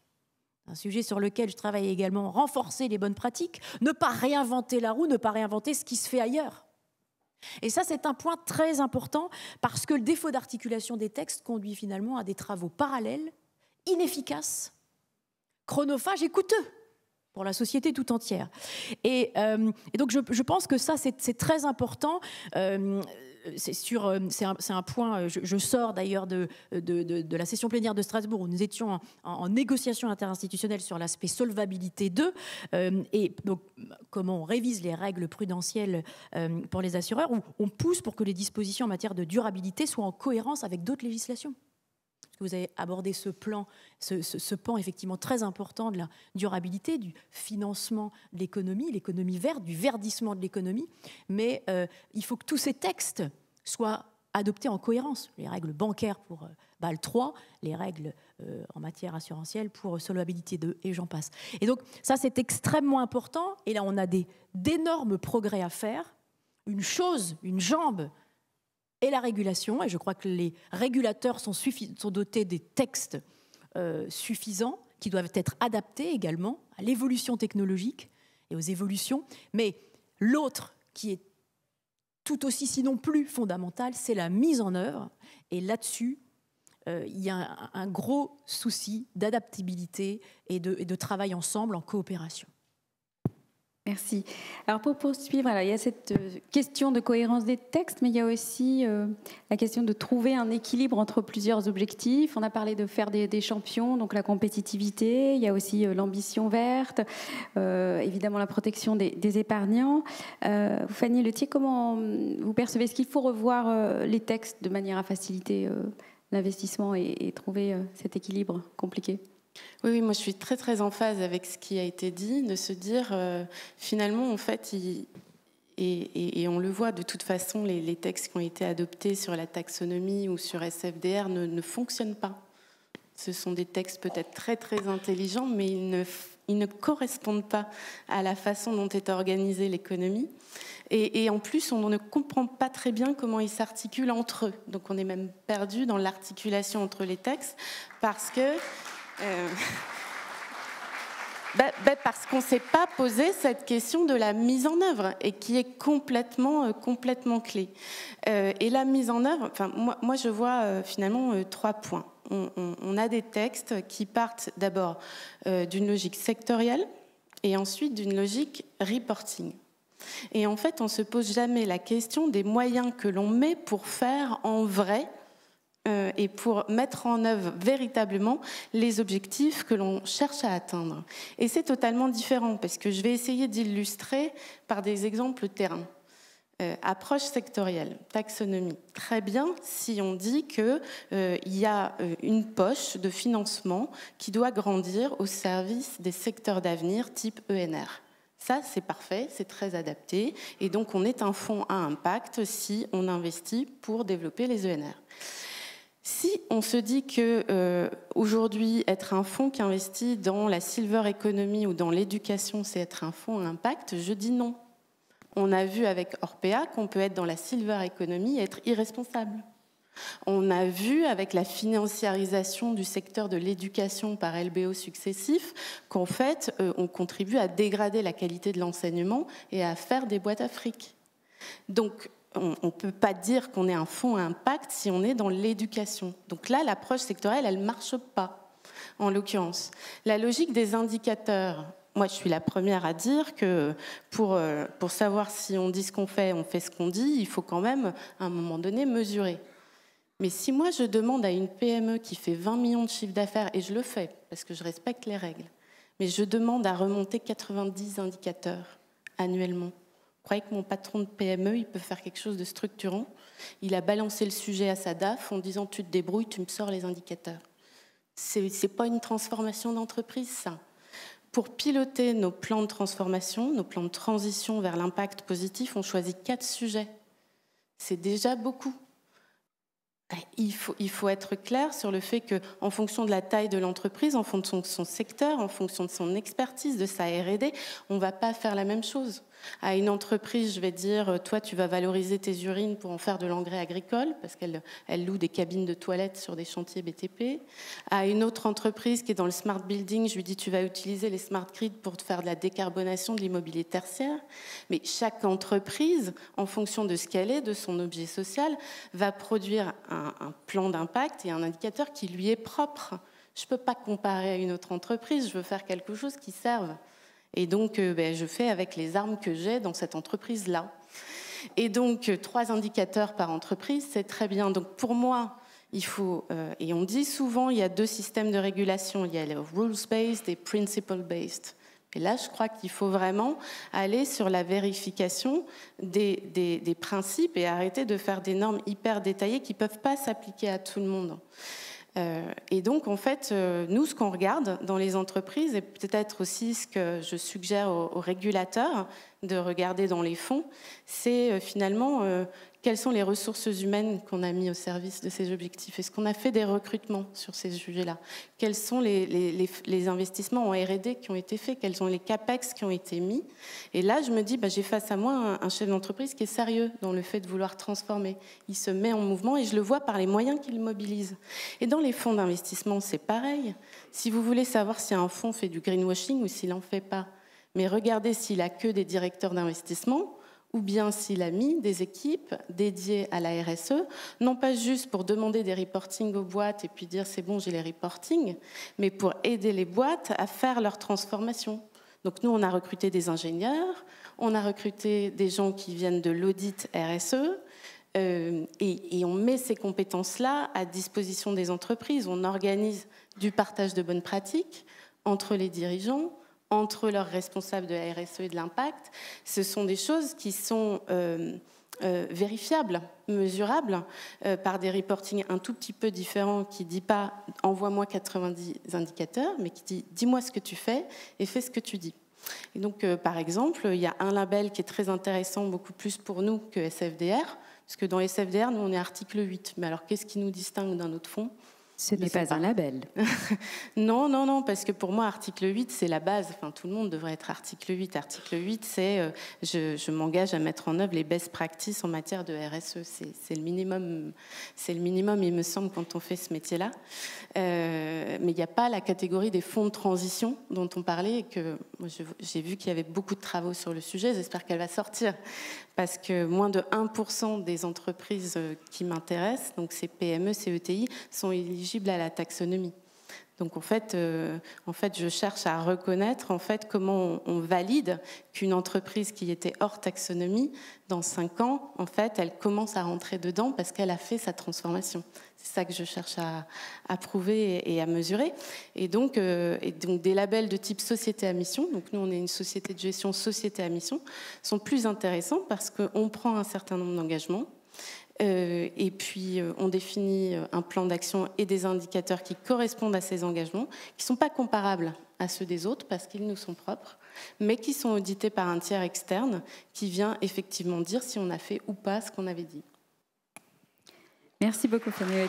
un sujet sur lequel je travaille également, renforcer les bonnes pratiques, ne pas réinventer la roue, ne pas réinventer ce qui se fait ailleurs. Et ça, c'est un point très important, parce que le défaut d'articulation des textes conduit finalement à des travaux parallèles, inefficaces, chronophages et coûteux pour la société tout entière. Et donc je pense que ça, c'est très important. C'est un point, je sors d'ailleurs de la session plénière de Strasbourg où nous étions en négociation interinstitutionnelle sur l'aspect solvabilité 2, et donc comment on révise les règles prudentielles pour les assureurs, où on pousse pour que les dispositions en matière de durabilité soient en cohérence avec d'autres législations. Vous avez abordé ce pan effectivement très important de la durabilité, du financement de l'économie verte, du verdissement de l'économie. Mais il faut que tous ces textes soient adoptés en cohérence. Les règles bancaires pour BAL 3, les règles en matière assurantielle pour Solvabilité 2, et j'en passe. Et donc ça, c'est extrêmement important. Et là, on a d'énormes progrès à faire. Une jambe, et la régulation, et je crois que les régulateurs sont dotés des textes suffisants, qui doivent être adaptés également à l'évolution technologique et aux évolutions. Mais l'autre, qui est tout aussi, sinon plus fondamental, c'est la mise en œuvre. Et là-dessus, il y a un gros souci d'adaptabilité et de travail ensemble en coopération. Merci. Alors pour poursuivre, il y a cette question de cohérence des textes, mais il y a aussi la question de trouver un équilibre entre plusieurs objectifs. On a parlé de faire des champions, donc la compétitivité. Il y a aussi l'ambition verte, évidemment la protection des épargnants. Fanny Letier, comment vous percevez? Est-ce qu'il faut revoir les textes de manière à faciliter l'investissement et trouver cet équilibre compliqué? Oui, moi je suis très très en phase avec ce qui a été dit, de se dire finalement en fait, et on le voit de toute façon, les textes qui ont été adoptés sur la taxonomie ou sur SFDR ne fonctionnent pas. Ce sont des textes peut-être très très intelligents, mais ils ne correspondent pas à la façon dont est organisée l'économie. Et en plus, on ne comprend pas très bien comment ils s'articulent entre eux. Donc on est même perdu dans l'articulation entre les textes parce que... parce qu'on ne s'est pas posé cette question de la mise en œuvre et qui est complètement clé. Et la mise en œuvre, moi je vois finalement 3 points. On a des textes qui partent d'abord d'une logique sectorielle et ensuite d'une logique reporting. Et en fait, on ne se pose jamais la question des moyens que l'on met pour faire en vrai et pour mettre en œuvre véritablement les objectifs que l'on cherche à atteindre. Et c'est totalement différent, parce que je vais essayer d'illustrer par des exemples terrain. Approche sectorielle, taxonomie. Très bien si on dit qu'il y a une poche de financement qui doit grandir au service des secteurs d'avenir type ENR. Ça, c'est parfait, c'est très adapté. Et donc, on est un fonds à impact si on investit pour développer les ENR. Si on se dit qu'aujourd'hui, être un fonds qui investit dans la silver economy ou dans l'éducation, c'est être un fonds à impact, je dis non. On a vu avec Orpea qu'on peut être dans la silver economy et être irresponsable. On a vu avec la financiarisation du secteur de l'éducation par LBO successifs qu'en fait, on contribue à dégrader la qualité de l'enseignement et à faire des boîtes à fric. Donc, on ne peut pas dire qu'on est un fonds à impact si on est dans l'éducation. Donc là, l'approche sectorielle, elle ne marche pas, en l'occurrence. La logique des indicateurs, moi, je suis la première à dire que pour savoir si on dit ce qu'on fait, on fait ce qu'on dit, il faut quand même, à un moment donné, mesurer. Mais si moi, je demande à une PME qui fait 20 millions de chiffre d'affaires, et je le fais parce que je respecte les règles, mais je demande à remonter 90 indicateurs annuellement. Vous croyez que mon patron de PME, il peut faire quelque chose de structurant? Il a balancé le sujet à sa DAF en disant « tu te débrouilles, tu me sors les indicateurs ». C'est pas une transformation d'entreprise, ça. Pour piloter nos plans de transformation, nos plans de transition vers l'impact positif, on choisit 4 sujets. C'est déjà beaucoup. Il faut être clair sur le fait qu'en fonction de la taille de l'entreprise, en fonction de son secteur, en fonction de son expertise, de sa R&D, on ne va pas faire la même chose. À une entreprise, je vais dire, toi, tu vas valoriser tes urines pour en faire de l'engrais agricole, parce qu'elle loue des cabines de toilettes sur des chantiers BTP. À une autre entreprise qui est dans le smart building, je lui dis, tu vas utiliser les smart grids pour te faire de la décarbonation de l'immobilier tertiaire. Mais chaque entreprise, en fonction de ce qu'elle est, de son objet social, va produire un plan d'impact et un indicateur qui lui est propre. Je ne peux pas comparer à une autre entreprise, je veux faire quelque chose qui serve. Et donc, je fais avec les armes que j'ai dans cette entreprise-là. Et donc, 3 indicateurs par entreprise, c'est très bien. Donc, pour moi, il faut, et on dit souvent, il y a 2 systèmes de régulation. Il y a le rules-based et principle-based. Et là, je crois qu'il faut vraiment aller sur la vérification des principes et arrêter de faire des normes hyper détaillées qui ne peuvent pas s'appliquer à tout le monde. Et donc, en fait, nous, ce qu'on regarde dans les entreprises, et peut-être aussi ce que je suggère aux régulateurs de regarder dans les fonds, c'est finalement quelles sont les ressources humaines qu'on a mis au service de ces objectifs. Est-ce qu'on a fait des recrutements sur ces sujets-là? Quels sont les investissements en R&D qui ont été faits? Quels sont les CAPEX qui ont été mis? Et là, je me dis, j'ai face à moi un chef d'entreprise qui est sérieux dans le fait de vouloir transformer. Il se met en mouvement et je le vois par les moyens qu'il mobilise. Et dans les fonds d'investissement, c'est pareil. Si vous voulez savoir si un fonds fait du greenwashing ou s'il n'en fait pas, mais regardez s'il a que des directeurs d'investissement, ou bien s'il a mis des équipes dédiées à la RSE, non pas juste pour demander des reportings aux boîtes et puis dire c'est bon, j'ai les reportings, mais pour aider les boîtes à faire leur transformation. Donc nous, on a recruté des ingénieurs, on a recruté des gens qui viennent de l'audit RSE, et on met ces compétences-là à disposition des entreprises. On organise du partage de bonnes pratiques entre les dirigeants, entre leurs responsables de la RSE et de l'impact. Ce sont des choses qui sont vérifiables, mesurables, par des reportings un tout petit peu différents qui ne dit pas « envoie-moi 90 indicateurs », mais qui dit « dis-moi ce que tu fais et fais ce que tu dis ». Et donc, par exemple, il y a un label qui est très intéressant, beaucoup plus pour nous que SFDR, parce que dans SFDR, nous, on est article 8. Mais alors, qu'est-ce qui nous distingue d'un autre fonds ? Ce n'est pas un label. Non, parce que pour moi, article 8, c'est la base. Enfin, tout le monde devrait être article 8. Article 8, c'est je m'engage à mettre en œuvre les best practices en matière de RSE. C'est le minimum, il me semble, quand on fait ce métier-là. Mais il n'y a pas la catégorie des fonds de transition dont on parlait. Et que moi, j'ai vu qu'il y avait beaucoup de travaux sur le sujet. J'espère qu'elle va sortir. Parce que moins de 1% des entreprises qui m'intéressent, donc ces PME, ces ETI, sont éligibles à la taxonomie. Donc en fait, je cherche à reconnaître en fait comment on valide qu'une entreprise qui était hors taxonomie, dans 5 ans, en fait, elle commence à rentrer dedans parce qu'elle a fait sa transformation. C'est ça que je cherche à prouver et à mesurer. Et donc des labels de type société à mission, donc nous on est une société de gestion société à mission, sont plus intéressants parce qu'on prend un certain nombre d'engagements. Et puis on définit un plan d'action et des indicateurs qui correspondent à ces engagements, qui ne sont pas comparables à ceux des autres parce qu'ils nous sont propres, mais qui sont audités par un tiers externe qui vient effectivement dire si on a fait ou pas ce qu'on avait dit. Merci beaucoup, Fanny.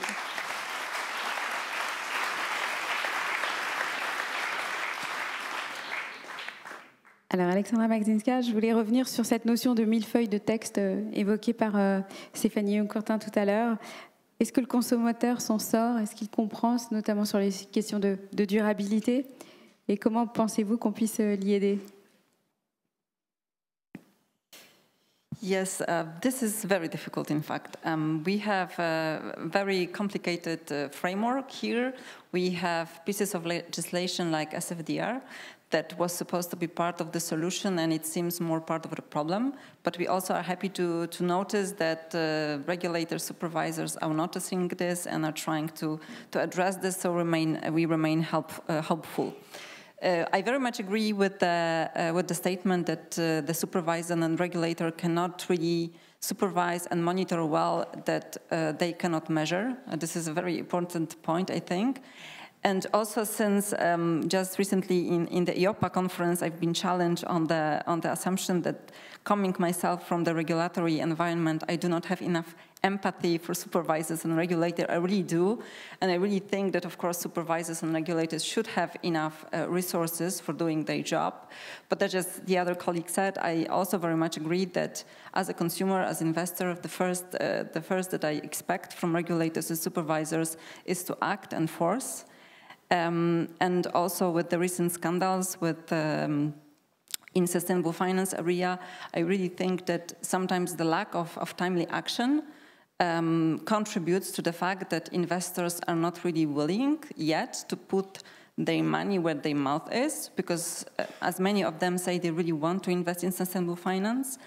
Alors Alexandra Magzinska, je voulais revenir sur cette notion de millefeuille de texte évoquée par Stéphanie Young-Courtin tout à l'heure. Est-ce que le consommateur s'en sort? Est-ce qu'il comprend, notamment sur les questions de durabilité? Et comment pensez-vous qu'on puisse l'y aider? Yes, this is very difficult, in fact. We have a very complicated framework here. We have pieces of legislation like SFDR that was supposed to be part of the solution, and it seems more part of the problem. But we also are happy to notice that regulators, supervisors are noticing this and are trying to address this, so we remain hopeful. I very much agree with the statement that the supervisor and regulator cannot really supervise and monitor well that they cannot measure. This is a very important point, I think. And also, since just recently in the EIOPA conference, I've been challenged on the assumption that, coming myself from the regulatory environment, I do not have enough empathy for supervisors and regulators. I really do, and I really think that, of course, supervisors and regulators should have enough resources for doing their job. But as the other colleague said, I also very much agree that as a consumer, as investor, the first that I expect from regulators and supervisors is to act and force. And also with the recent scandals with in sustainable finance area, I really think that sometimes the lack of timely action contributes to the fact that investors are not really willing yet to put their money where their mouth is, because as many of them say, they really want to invest in sustainable finance,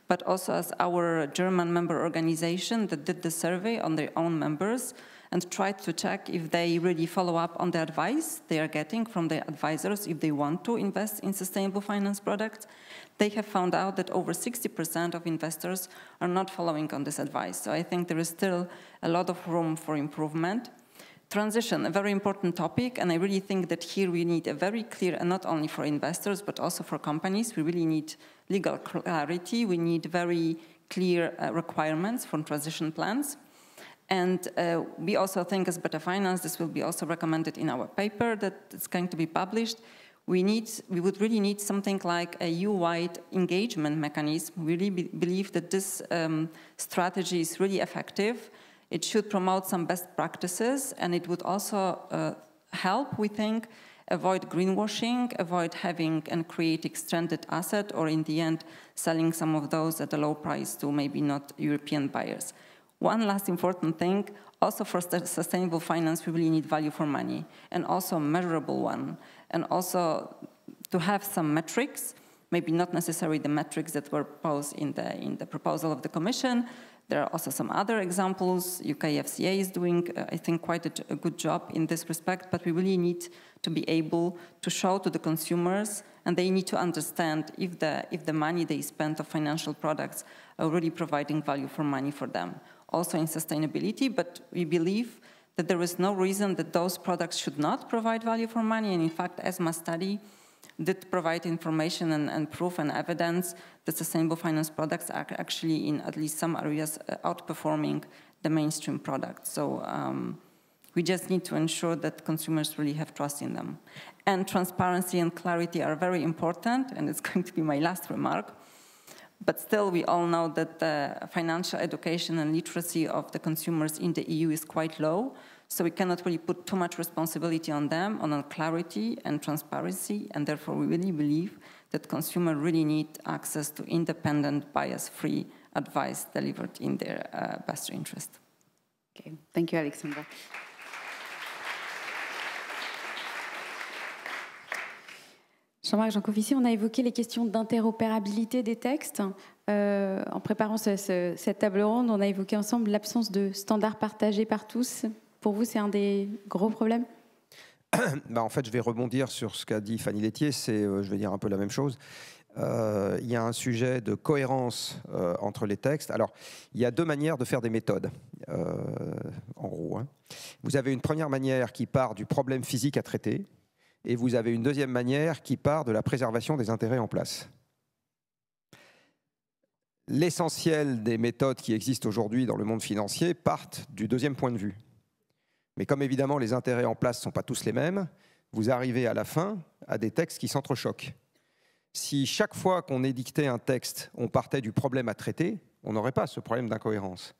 but also as our German member organization that did the survey on their own members and tried to check if they really follow up on the advice they are getting from their advisors if they want to invest in sustainable finance products. They have found out that over 60% of investors are not following on this advice. So I think there is still a lot of room for improvement. Transition, a very important topic, and I really think that here we need a very clear, and not only for investors, but also for companies, we really need legal clarity. We need very clear requirements for transition plans. And we also think as Better Finance, this will be also recommended in our paper that it's going to be published. We would really need something like a EU-wide engagement mechanism. We really believe that this strategy is really effective. It should promote some best practices, and it would also help, we think, avoid greenwashing, avoid having and creating stranded asset, or in the end, selling some of those at a low price to maybe not European buyers. One last important thing, also for sustainable finance, we really need value for money, and also a measurable one, and also to have some metrics, maybe not necessarily the metrics that were posed in the proposal of the Commission. There are also some other examples. UK FCA is doing, I think, quite a good job in this respect, but we really need to be able to show to the consumers, and they need to understand if the money they spend on financial products are really providing value for money for them. Also in sustainability, but we believe that there is no reason that those products should not provide value for money. And in fact, ESMA study did provide information and proof and evidence that sustainable finance products are actually, in at least some areas, outperforming the mainstream products. So we just need to ensure that consumers really have trust in them. And transparency and clarity are very important, and it's going to be my last remark. But still, we all know that the financial education and literacy of the consumers in the EU is quite low. So we cannot really put too much responsibility on them, on clarity and transparency. And therefore, we really believe that consumers really need access to independent, bias-free advice delivered in their best interest. Okay. Thank you, Alexandra. Jean-Marc Jancovici, on a évoqué les questions d'interopérabilité des textes. En préparant cette table ronde, on a évoqué ensemble l'absence de standards partagés par tous. Pour vous, c'est un des gros problèmes ? En fait, je vais rebondir sur ce qu'a dit Fanny Lettier. Je vais dire un peu la même chose. Il y a un sujet de cohérence entre les textes. Alors, il y a deux manières de faire des méthodes, en gros. Vous avez une première manière qui part du problème physique à traiter, et vous avez une deuxième manière qui part de la préservation des intérêts en place. L'essentiel des méthodes qui existent aujourd'hui dans le monde financier partent du deuxième point de vue. Mais comme évidemment les intérêts en place ne sont pas tous les mêmes, vous arrivez à la fin à des textes qui s'entrechoquent. si chaque fois qu'on édictait un texte, on partait du problème à traiter, on n'aurait pas ce problème d'incohérence.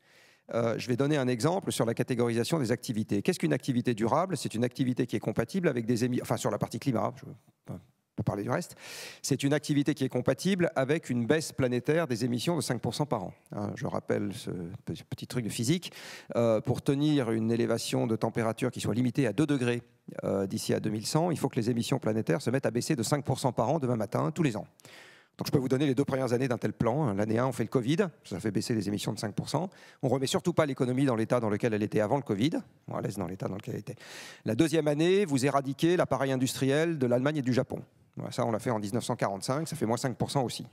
Je vais donner un exemple sur la catégorisation des activités. Qu'est-ce qu'une activité durable? C'est une activité qui est compatible avec des émissions, enfin sur la partie climat, je peux parler du reste, c'est une activité qui est compatible avec une baisse planétaire des émissions de 5% par an. Je rappelle ce petit truc de physique. Pour tenir une élévation de température qui soit limitée à 2 degrés d'ici à 2100, il faut que les émissions planétaires se mettent à baisser de 5% par an demain matin, tous les ans. Donc je peux vous donner les 2 premières années d'un tel plan. L'année 1, on fait le Covid, ça fait baisser les émissions de 5%. On ne remet surtout pas l'économie dans l'état dans lequel elle était avant le Covid. On la laisse dans l'état dans lequel elle était. La 2e année, vous éradiquez l'appareil industriel de l'Allemagne et du Japon. Voilà, ça, on l'a fait en 1945, ça fait moins 5% aussi.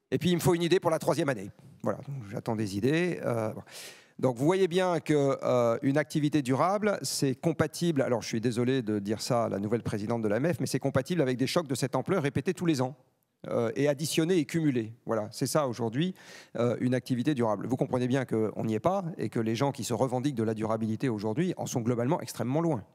Et puis, il me faut une idée pour la 3e année. Voilà, j'attends des idées. Donc, vous voyez bien qu'une activité durable, c'est compatible, alors je suis désolé de dire ça à la nouvelle présidente de l'AMF, mais c'est compatible avec des chocs de cette ampleur répétés tous les ans. Et additionner et cumuler. Voilà, c'est ça aujourd'hui une activité durable. Vous comprenez bien qu'on n'y est pas et que les gens qui se revendiquent de la durabilité aujourd'hui en sont globalement extrêmement loin.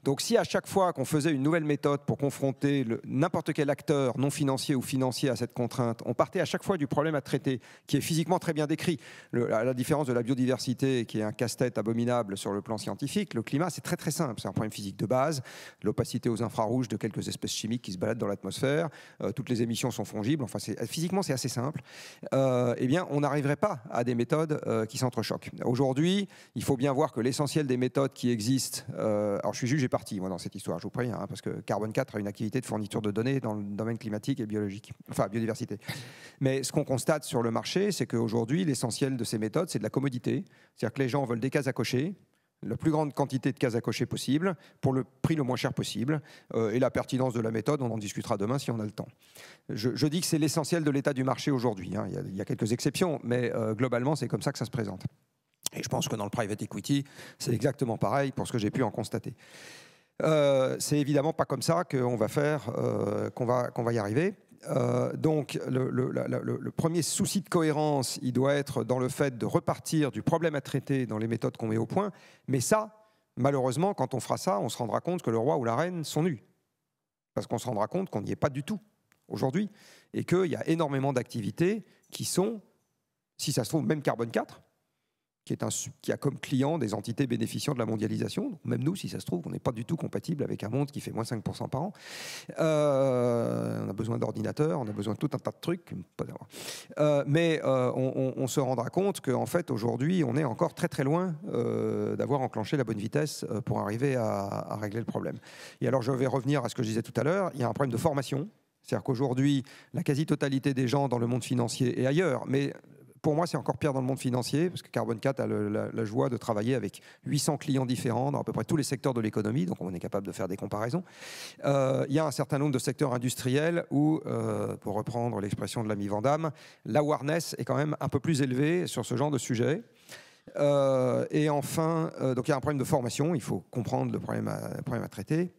Donc si à chaque fois qu'on faisait une nouvelle méthode pour confronter n'importe quel acteur non financier ou financier à cette contrainte, on partait à chaque fois du problème à traiter, qui est physiquement très bien décrit, à la différence de la biodiversité qui est un casse-tête abominable sur le plan scientifique, le climat c'est très très simple, c'est un problème physique de base, l'opacité aux infrarouges de quelques espèces chimiques qui se baladent dans l'atmosphère, toutes les émissions sont fongibles, enfin physiquement c'est assez simple, eh bien on n'arriverait pas à des méthodes qui s'entrechoquent. Aujourd'hui, il faut bien voir que l'essentiel des méthodes qui existent, alors je suis juge et partie moi dans cette histoire, je vous préviens, parce que Carbone 4 a une activité de fourniture de données dans le domaine climatique et biologique, enfin biodiversité. Mais ce qu'on constate sur le marché, c'est qu'aujourd'hui l'essentiel de ces méthodes, c'est de la commodité, c'est-à-dire que les gens veulent des cases à cocher, la plus grande quantité de cases à cocher possible, pour le prix le moins cher possible. Et la pertinence de la méthode, on en discutera demain si on a le temps. Je dis que c'est l'essentiel de l'état du marché aujourd'hui. Il y a quelques exceptions, mais globalement, c'est comme ça que ça se présente. Et je pense que dans le private equity, c'est exactement pareil pour ce que j'ai pu en constater. C'est évidemment pas comme ça qu'on va faire, qu'on va y arriver. Donc le premier souci de cohérence, il doit être dans le fait de repartir du problème à traiter dans les méthodes qu'on met au point. Mais ça, malheureusement, quand on fera ça, on se rendra compte que le roi ou la reine sont nus. Parce qu'on se rendra compte qu'on n'y est pas du tout aujourd'hui. Et qu'il y a énormément d'activités qui sont, si ça se trouve, même Carbone 4, qui a comme client des entités bénéficiant de la mondialisation. Donc même nous, si ça se trouve, on n'est pas du tout compatible avec un monde qui fait moins 5% par an. On a besoin d'ordinateurs, on a besoin de tout un tas de trucs. Mais on se rendra compte qu'en fait, aujourd'hui, on est encore très très loin d'avoir enclenché la bonne vitesse pour arriver à régler le problème. Et alors, je vais revenir à ce que je disais tout à l'heure. Il y a un problème de formation. C'est-à-dire qu'aujourd'hui, la quasi-totalité des gens dans le monde financier et ailleurs, mais pour moi, c'est encore pire dans le monde financier, parce que Carbone 4 a la joie de travailler avec 800 clients différents dans à peu près tous les secteurs de l'économie, donc on est capable de faire des comparaisons. Il y a un certain nombre de secteurs industriels où, pour reprendre l'expression de l'ami Vandamme, l'awareness est quand même un peu plus élevée sur ce genre de sujet. Et enfin, donc il y a un problème de formation, il faut comprendre le problème à traiter.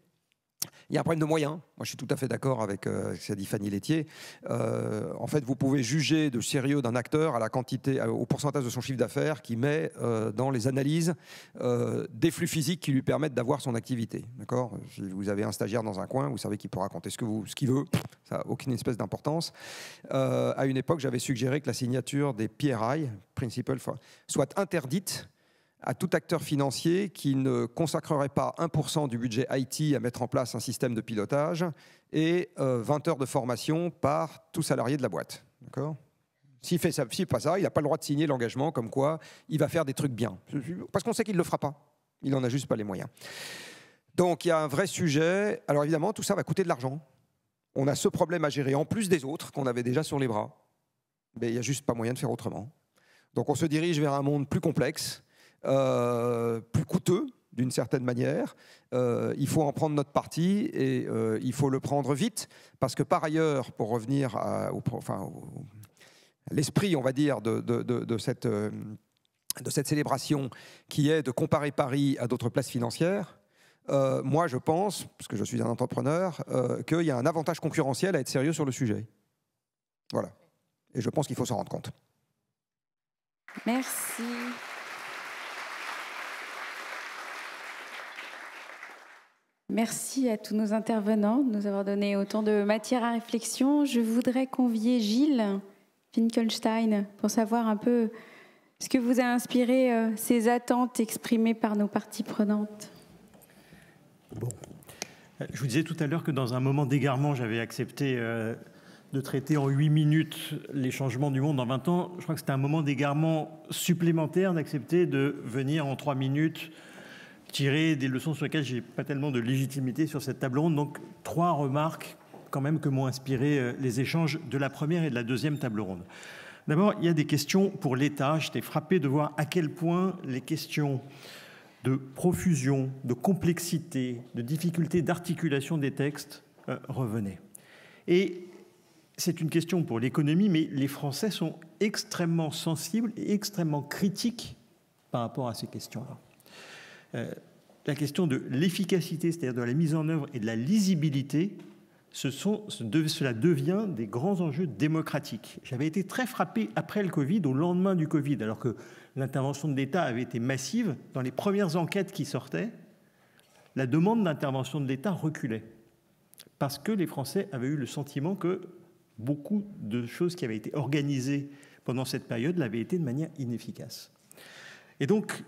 Il y a un problème de moyens. Moi, je suis tout à fait d'accord avec ce qu'a dit Fanny Laitier. En fait, vous pouvez juger de sérieux d'un acteur à la quantité, au pourcentage de son chiffre d'affaires qu'il met dans les analyses des flux physiques qui lui permettent d'avoir son activité. D'accord ? Si vous avez un stagiaire dans un coin, vous savez qu'il peut raconter ce qu'il veut. Ça n'a aucune espèce d'importance. À une époque, j'avais suggéré que la signature des PRI, Principles, soit interdite à tout acteur financier qui ne consacrerait pas 1% du budget IT à mettre en place un système de pilotage et 20 heures de formation par tout salarié de la boîte. D'accord ? S'il fait pas ça, il n'a pas le droit de signer l'engagement comme quoi il va faire des trucs bien. Parce qu'on sait qu'il ne le fera pas. Il n'en a juste pas les moyens. Donc il y a un vrai sujet. Alors évidemment, tout ça va coûter de l'argent. On a ce problème à gérer en plus des autres qu'on avait déjà sur les bras. Mais il n'y a juste pas moyen de faire autrement. Donc on se dirige vers un monde plus complexe, plus coûteux d'une certaine manière. Il faut en prendre notre parti et il faut le prendre vite parce que par ailleurs, pour revenir à l'esprit, on va dire, de cette célébration qui est de comparer Paris à d'autres places financières, moi je pense, parce que je suis un entrepreneur, qu'il y a un avantage concurrentiel à être sérieux sur le sujet. Voilà. Et je pense qu'il faut s'en rendre compte. Merci. Merci à tous nos intervenants de nous avoir donné autant de matière à réflexion. Je voudrais convier Gilles Finkelstein pour savoir un peu ce que vous a inspiré ces attentes exprimées par nos parties prenantes. Bon. Je vous disais tout à l'heure que dans un moment d'égarement, j'avais accepté de traiter en 8 minutes les changements du monde en 20 ans. Je crois que c'était un moment d'égarement supplémentaire d'accepter de venir en 3 minutes tirer des leçons sur lesquelles je n'ai pas tellement de légitimité sur cette table ronde. Donc 3 remarques quand même que m'ont inspiré les échanges de la première et de la deuxième table ronde. D'abord, il y a des questions pour l'État. J'étais frappé de voir à quel point les questions de profusion, de complexité, de difficulté d'articulation des textes revenaient. Et c'est une question pour l'économie, mais les Français sont extrêmement sensibles et extrêmement critiques par rapport à ces questions-là. La question de l'efficacité, c'est-à-dire de la mise en œuvre et de la lisibilité, cela devient des grands enjeux démocratiques. J'avais été très frappé après le Covid, au lendemain du Covid, alors que l'intervention de l'État avait été massive. Dans les premières enquêtes qui sortaient, la demande d'intervention de l'État reculait, parce que les Français avaient eu le sentiment que beaucoup de choses qui avaient été organisées pendant cette période l'avaient été de manière inefficace. Et donc,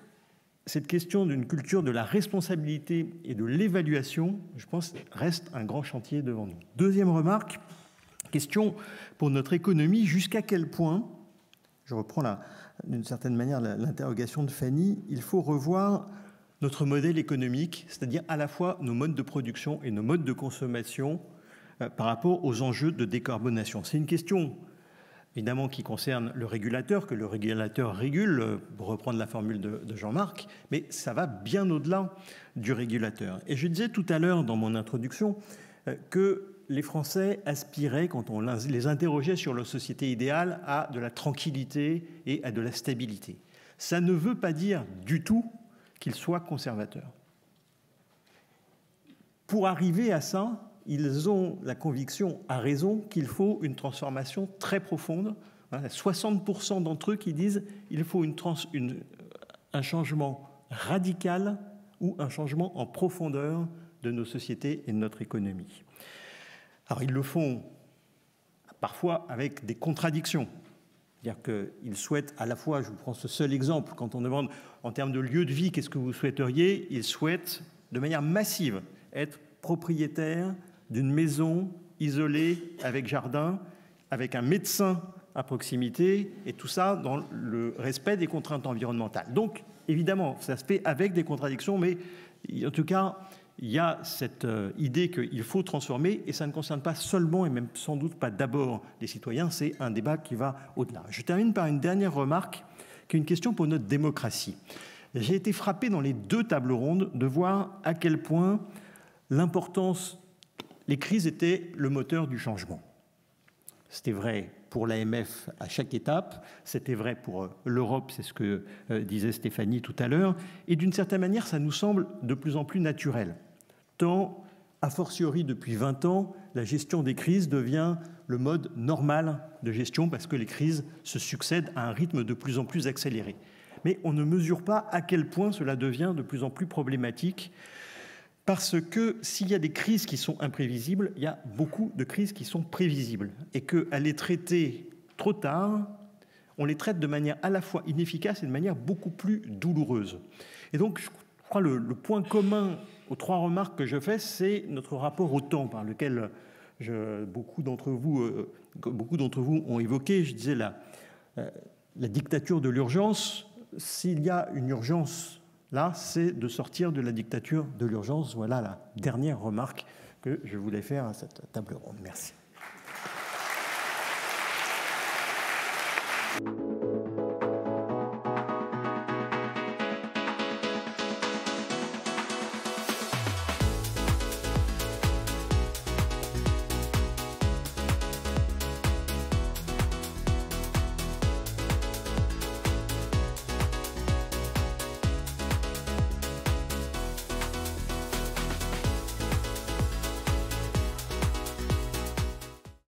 cette question d'une culture de la responsabilité et de l'évaluation, je pense, reste un grand chantier devant nous. Deuxième remarque, question pour notre économie, jusqu'à quel point, je reprends d'une certaine manière l'interrogation de Fanny, il faut revoir notre modèle économique, c'est-à-dire à la fois nos modes de production et nos modes de consommation par rapport aux enjeux de décarbonation. C'est une question évidemment qui concerne le régulateur, que le régulateur régule, pour reprendre la formule de Jean-Marc, mais ça va bien au-delà du régulateur. Et je disais tout à l'heure dans mon introduction que les Français aspiraient, quand on les interrogeait sur leur société idéale, à de la tranquillité et à de la stabilité. Ça ne veut pas dire du tout qu'ils soient conservateurs. Pour arriver à ça, ils ont la conviction, à raison, qu'il faut une transformation très profonde. 60% d'entre eux qui disent qu'il faut un changement radical ou un changement en profondeur de nos sociétés et de notre économie. Alors ils le font parfois avec des contradictions. C'est-à-dire qu'ils souhaitent à la fois, je vous prends ce seul exemple, quand on demande en termes de lieu de vie, qu'est-ce que vous souhaiteriez, ils souhaitent de manière massive être propriétaires d'une maison isolée avec jardin, avec un médecin à proximité, et tout ça dans le respect des contraintes environnementales. Donc, évidemment, ça se fait avec des contradictions, mais en tout cas, il y a cette idée qu'il faut transformer, et ça ne concerne pas seulement, et même sans doute pas d'abord les citoyens, c'est un débat qui va au-delà. Je termine par une dernière remarque, qui est une question pour notre démocratie. J'ai été frappé dans les 2 tables rondes de voir à quel point l'importance. Les crises étaient le moteur du changement. C'était vrai pour l'AMF à chaque étape, c'était vrai pour l'Europe, c'est ce que disait Stéphanie tout à l'heure, et d'une certaine manière, ça nous semble de plus en plus naturel. Tant, a fortiori depuis 20 ans, la gestion des crises devient le mode normal de gestion parce que les crises se succèdent à un rythme de plus en plus accéléré. Mais on ne mesure pas à quel point cela devient de plus en plus problématique. Parce que s'il y a des crises qui sont imprévisibles, il y a beaucoup de crises qui sont prévisibles. Et qu'à les traiter trop tard, on les traite de manière à la fois inefficace et de manière beaucoup plus douloureuse. Et donc, je crois le point commun aux 3 remarques que je fais, c'est notre rapport au temps, par lequel beaucoup d'entre vous ont évoqué. Je disais la dictature de l'urgence. S'il y a une urgence là, c'est de sortir de la dictature de l'urgence. Voilà la dernière remarque que je voulais faire à cette table ronde. Merci.